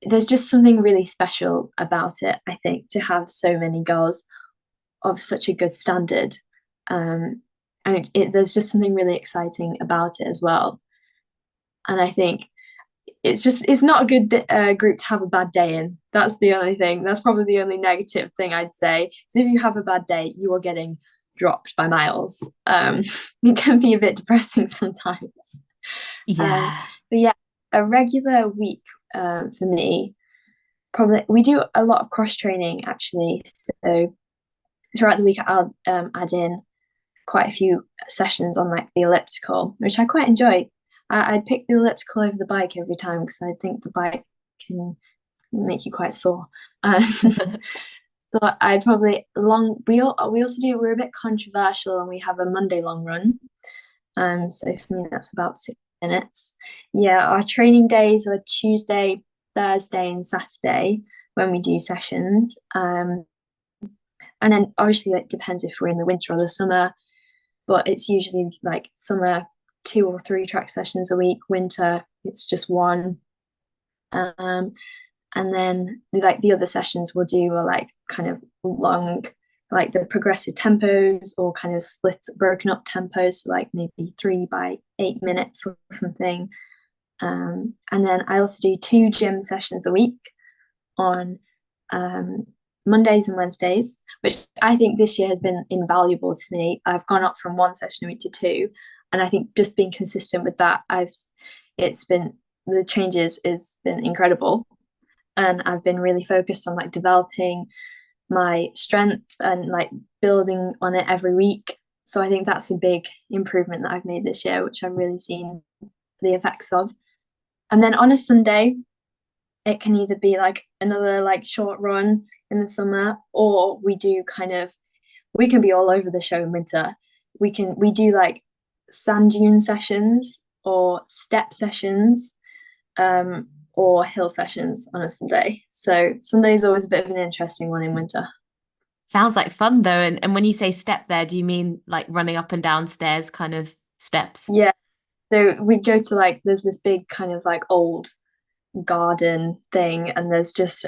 B: there's just something really special about it. I think to have so many girls of such a good standard. And there's just something really exciting about it as well. And I think it's not a good group to have a bad day in. That's the only thing. That's probably the only negative thing I'd say. So if you have a bad day, you are getting dropped by miles. It can be a bit depressing sometimes. Um,
A: Yeah.
B: but yeah, a regular week for me, probably we do a lot of cross training actually. So throughout the week, I'll add in quite a few sessions on like the elliptical, which I quite enjoy. I'd pick the elliptical over the bike every time because I think the bike can make you quite sore. So I'd probably we also do we're a bit controversial and we have a Monday long run. So for me that's about 6 minutes. Yeah, our training days are Tuesday, Thursday, and Saturday when we do sessions. And then obviously it depends if we're in the winter or the summer, but it's usually like summer 2 or 3 track sessions a week. Winter it's just one. Um, and then like the other sessions we'll do are like kind of long, like the progressive tempos or kind of split broken up tempos, so like maybe 3 by 8 minutes or something. And then I also do 2 gym sessions a week on Mondays and Wednesdays, which I think this year has been invaluable to me. I've gone up from 1 session a week to 2, and I think just being consistent with that, it's been the changes has been incredible, and I've been really focused on like developing my strength and like building on it every week. So I think that's a big improvement that I've made this year, which I've really seen the effects of. And then on a Sunday, it can either be like another like short run in the summer, or we can be all over the show in winter. We do like sand dune sessions or step sessions, or hill sessions on a Sunday. So Sunday is always a bit of an interesting one in winter.
A: Sounds like fun though. And when you say step there, do you mean like running up and down stairs kind of steps?
B: Yeah. So we go to like there's this big kind of like old garden thing, and there's just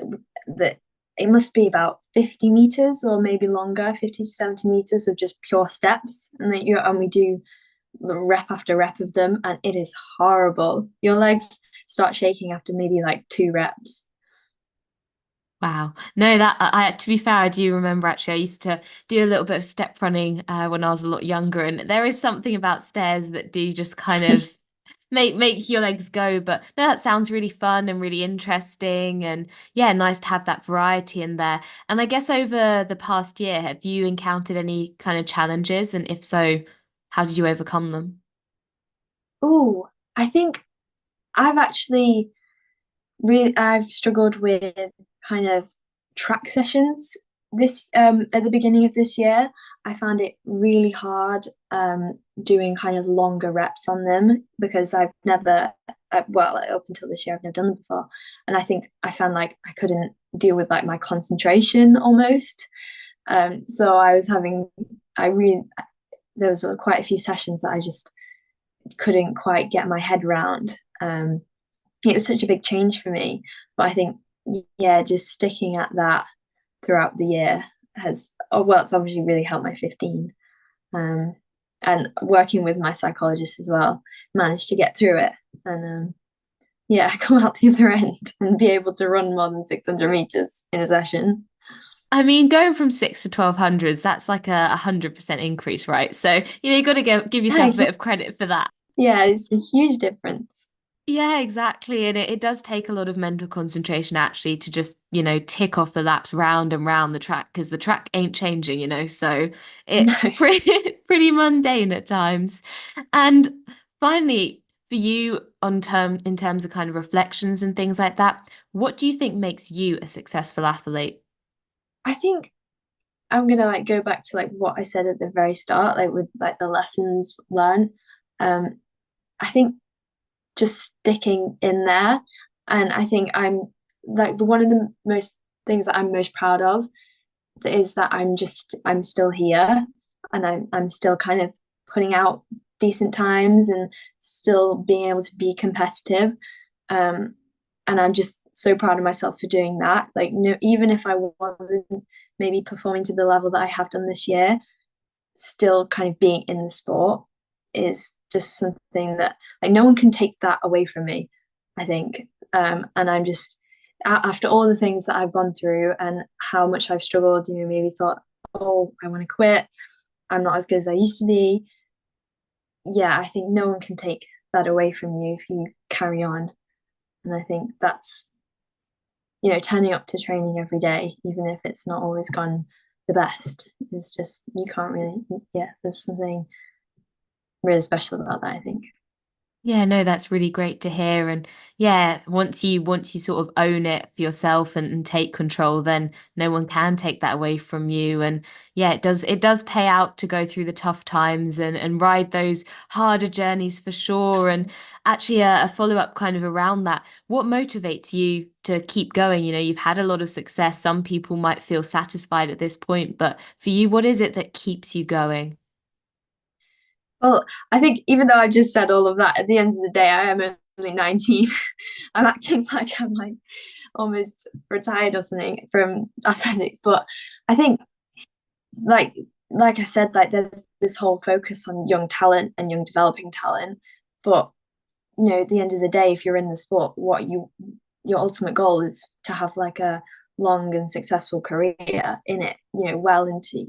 B: that it must be about 50 meters or maybe longer, 50 to 70 meters of just pure steps, and we do the rep after rep of them, and it is horrible. Your legs start shaking after maybe like 2 reps.
A: Wow. No, that to be fair, I do remember actually I used to do a little bit of step running when I was a lot younger, and there is something about stairs that do just kind of make your legs go. But no, that sounds really fun and really interesting, and yeah, nice to have that variety in there. And I guess over the past year, have you encountered any kind of challenges? And if so, how did you overcome them?
B: Oh, I think I've actually I've struggled with kind of track sessions this at the beginning of this year. I found it really hard doing kind of longer reps on them because I've never well, up until this year I've never done them before, and I think I found like I couldn't deal with like my concentration almost. So I was having I really there was quite a few sessions that I just couldn't quite get my head around. It was such a big change for me. But I think, yeah, just sticking at that throughout the year has, oh, well, it's obviously really helped my 15. Um, and working with my psychologist as well, managed to get through it and yeah, come out the other end and be able to run more than 600 meters in a session.
A: I mean, going from six to 1200s, that's like a 100% increase, right? So, you got to give
B: Yeah,
A: yourself a bit
B: exactly.
A: of credit for that.
B: Yeah, it's a huge difference.
A: Yeah, exactly. And it does take a lot of mental concentration actually to just, tick off the laps round and round the track because the track ain't changing. So
B: No.
A: it's pretty mundane at times. And finally, for you in terms of kind of reflections and things like that, what do you think makes you a successful athlete?
B: I think I'm gonna like go back to like what I said at the very start, like with like the lessons learned. Um, I think just sticking in there. And I think I'm like the one of the most things that I'm most proud of is that I'm still here and I'm still kind of putting out decent times and still being able to be competitive. Um, and I'm just so proud of myself for doing that. Like, no, even if I wasn't maybe performing to the level that I have done this year, still kind of being in the sport is just something that like no one can take that away from me, I think. And I'm just after all the things that I've gone through and how much I've struggled, maybe thought, oh, I want to quit. I'm not as good as I used to be. Yeah, I think no one can take that away from you if you carry on. And I think that's, turning up to training every day, even if it's not always gone the best, is just, you can't really, yeah, there's something really special about that, I think.
A: Yeah, no, that's really great to hear. And yeah, once you sort of own it for yourself and take control, then no one can take that away from you. And yeah, it does pay out to go through the tough times and ride those harder journeys for sure. And actually a follow-up kind of around that, what motivates you to keep going? You've had a lot of success. Some people might feel satisfied at this point, but for you, what is it that keeps you going?
B: Well, I think even though I just said all of that, at the end of the day, I am only 19. I'm acting like I'm like almost retired or something from athletics. But I think like like I said, like there's this whole focus on young talent and young developing talent. But at the end of the day, if you're in the sport, your ultimate goal is to have like a long and successful career in it, well into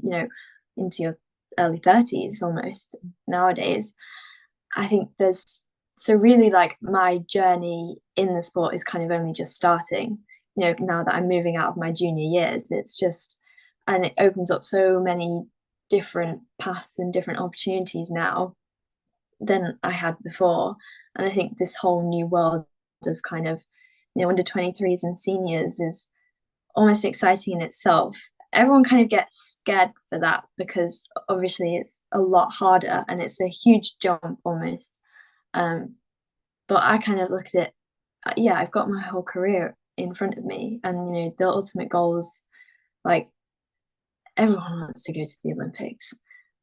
B: your early 30s almost nowadays. I think there's so really like my journey in the sport is kind of only just starting. Now that I'm moving out of my junior years, it's just and it opens up so many different paths and different opportunities now than I had before. And I think this whole new world of kind of, under 23s and seniors is almost exciting in itself. Everyone kind of gets scared for that because obviously it's a lot harder and it's a huge jump almost. Um, but I kind of look at it, yeah, I've got my whole career in front of me, and the ultimate goals, like everyone wants to go to the Olympics.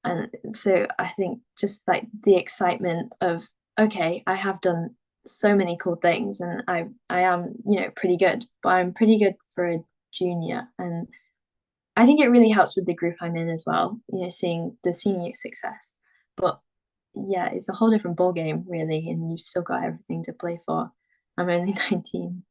B: And so I think just like the excitement of, okay, I have done so many cool things and I am, pretty good, but I'm pretty good for a junior. And I think it really helps with the group I'm in as well, seeing the senior success. But yeah, it's a whole different ball game really, and you've still got everything to play for. I'm only 19.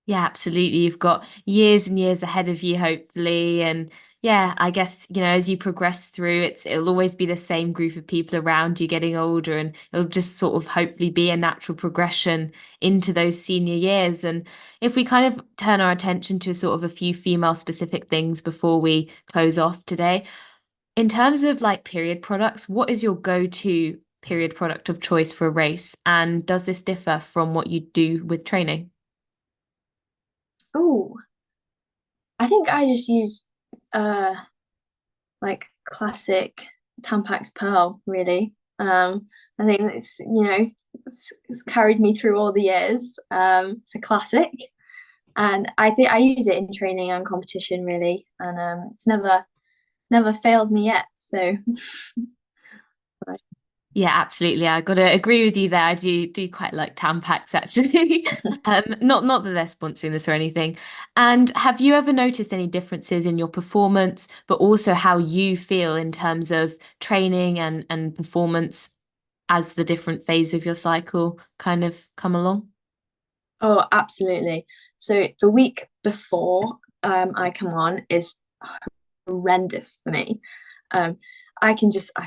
A: Yeah, absolutely. You've got years and years ahead of you, hopefully. And yeah, I guess, as you progress through, it'll always be the same group of people around you getting older, and it'll just sort of hopefully be a natural progression into those senior years. And if we kind of turn our attention to sort of a few female specific things before we close off today, in terms of like period products, what is your go-to period product of choice for a race? And does this differ from what you do with training?
B: Oh, I think I just use uh like classic Tampax Pearl, really. I think it's carried me through all the years. It's a classic, and I think I use it in training and competition, really, and it's never failed me yet. So
A: Yeah, absolutely. I got to agree with you there. I do quite like Tampax actually. Not that they're sponsoring this or anything. And have you ever noticed any differences in your performance, but also how you feel in terms of training and performance as the different phase of your cycle kind of come along?
B: oh, absolutely. So the week before I come on is horrendous for me. Um, I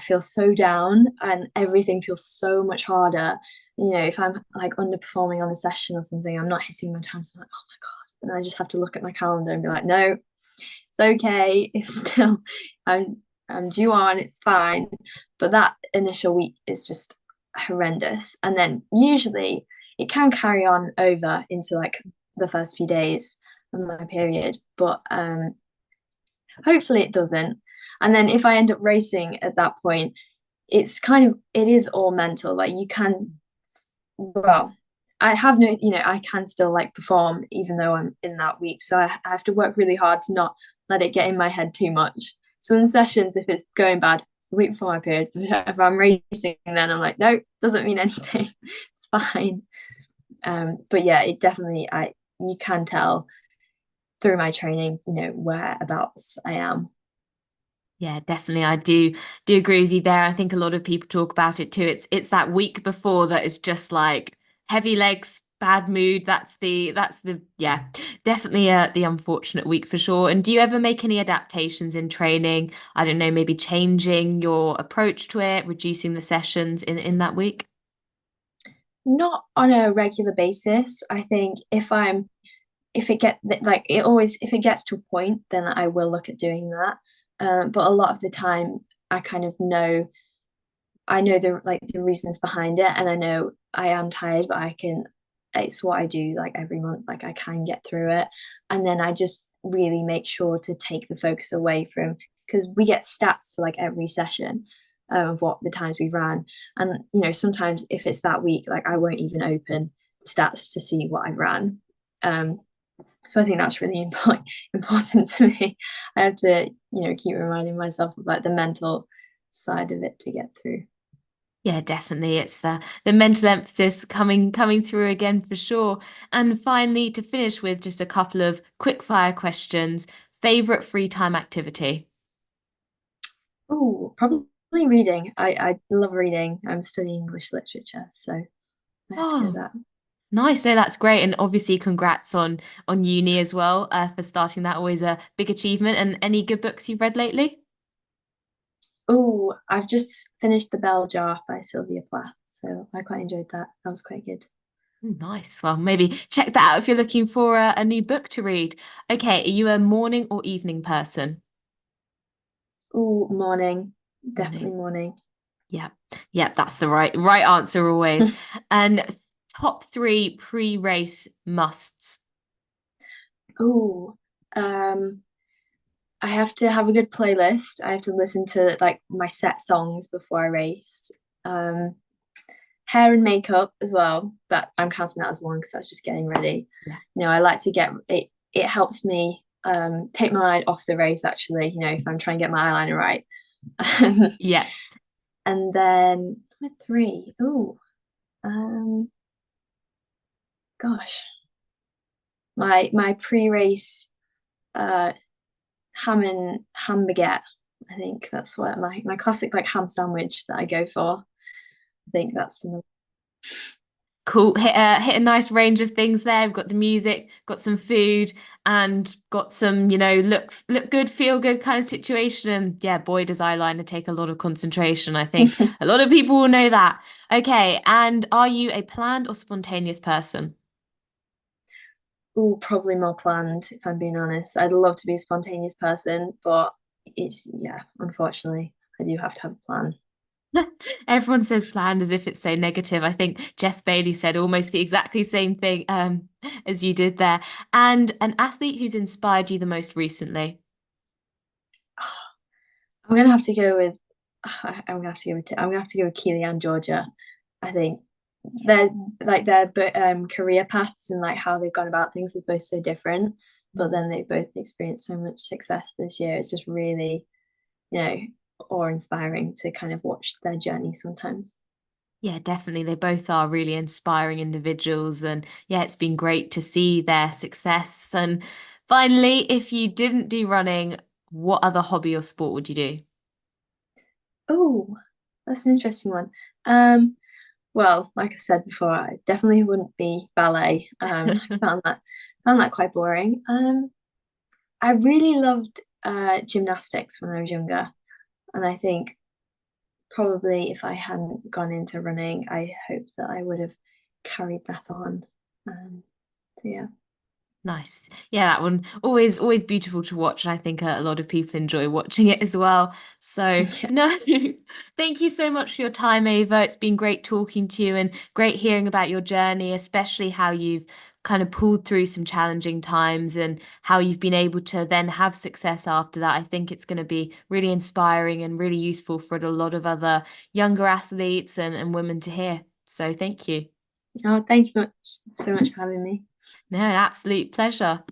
B: feel so down and everything feels so much harder. If I'm like underperforming on a session or something, I'm not hitting my times. I'm like, oh my God. And I just have to look at my calendar and be like, no, it's okay. It's still, I'm, I'm due on, it's fine. But that initial week is just horrendous. And then usually it can carry on over into like the first few days of my period. But hopefully it doesn't. And then if I end up racing at that point, it is all mental. Like you can, well, I have no, I can still like perform even though I'm in that week. So I have to work really hard to not let it get in my head too much. So in sessions, if it's going bad, it's the week before my period. If I'm racing, then I'm like, no, doesn't mean anything. It's fine. But yeah, it definitely, I you can tell through my training, whereabouts I am.
A: Yeah, definitely. I do agree with you there. I think a lot of people talk about it too. It's that week before that is just like heavy legs, bad mood. That's the yeah, definitely the unfortunate week for sure. And do you ever make any adaptations in training? I don't know, maybe changing your approach to it, reducing the sessions in that week?
B: Not on a regular basis. I think if it get like it always if it gets to a point, then I will look at doing that. But a lot of the time, I kind of know the reasons behind it, and I know I am tired, but I can. It's what I do like every month. Like I can get through it, and then I just really make sure to take the focus away from because we get stats for like every session of what the times we ran, and sometimes if it's that week, like I won't even open stats to see what I've ran. Um, so I think that's really important to me. I have to, keep reminding myself of like the mental side of it to get through.
A: Yeah, definitely. It's the mental emphasis coming through again for sure. And finally, to finish with just a couple of quick fire questions. Favorite free time activity?
B: Oh, probably reading. I love reading. I'm studying English literature, so I have to go
A: Oh,
B: that.
A: nice. No, that's great. And obviously, congrats on uni as well, for starting that. Always a big achievement. And any good books you've read lately?
B: Oh, I've just finished The Bell Jar by Sylvia Plath, so I quite enjoyed that. That was quite good.
A: Ooh, nice. Well, maybe check that out if you're looking for a new book to read. Okay, are you a morning or evening person?
B: Oh, morning. Definitely
A: Morning.
B: morning.
A: Yeah. Yeah, that's the right answer always. And top three pre-race musts.
B: Oh, um, I have to have a good playlist. I have to listen to like my set songs before I race. Um, Hair and makeup as well. That I'm counting that as one because that's just getting ready.
A: Yeah.
B: I like to get it. It helps me take my mind off the race. Actually, if I'm trying to get my eyeliner right.
A: Yeah.
B: And then number three. Oh, um, gosh, my pre-race uh ham baguette. I think that's what my classic like ham sandwich that I go for. I think that's
A: Cool. Hit a nice range of things there. We've got the music, got some food, and got some, look good, feel good kind of situation. And yeah, boy, does eyeliner take a lot of concentration. I think a lot of people will know that. Okay, and are you a planned or spontaneous person?
B: Oh, probably more planned, if I'm being honest. I'd love to be a spontaneous person, but yeah, unfortunately, I do have to have a plan.
A: Everyone says planned as if it's so negative. I think Jess Bailey said almost the exactly same thing as you did there. And an athlete who's inspired you the most recently?
B: I'm gonna have to go with I'm gonna have to go with Keely and Georgia. I think their career paths and like how they've gone about things is both so different, but then they both experienced so much success this year. It's just really, you know, awe-inspiring to kind of watch their journey sometimes.
A: Yeah, definitely. They both are really inspiring individuals. And yeah, it's been great to see their success. And finally, if you didn't do running, what other hobby or sport would you do?
B: Oh, that's an interesting one. Um, well, like I said before, I definitely wouldn't be ballet. I found that quite boring. I really loved gymnastics when I was younger, and I think probably if I hadn't gone into running, I hope that I would have carried that on. So yeah.
A: Nice. Yeah, that one always beautiful to watch. And I think a lot of people enjoy watching it as well. So,
B: Yeah.
A: no, thank you so much for your time, Ava. It's been great talking to you and great hearing about your journey, especially how you've kind of pulled through some challenging times and how you've been able to then have success after that. I think it's going to be really inspiring and really useful for a lot of other younger athletes and women to hear. So, thank you.
B: Oh, thank you so much for having me.
A: No, an absolute pleasure.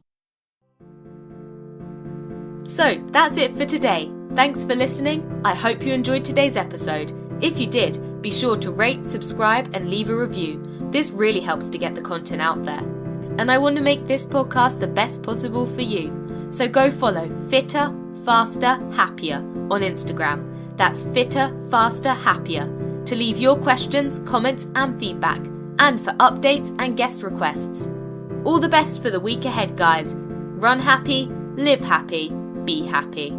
A: So that's it for today. Thanks for listening. I hope you enjoyed today's episode. If you did, be sure to rate, subscribe, and leave a review. This really helps to get the content out there. And I want to make this podcast the best possible for you. So go follow Fitter, Faster, Happier on Instagram. That's Fitter, Faster, Happier to leave your questions, comments, and feedback, and for updates and guest requests. All the best for the week ahead, guys. Run happy, live happy, be happy.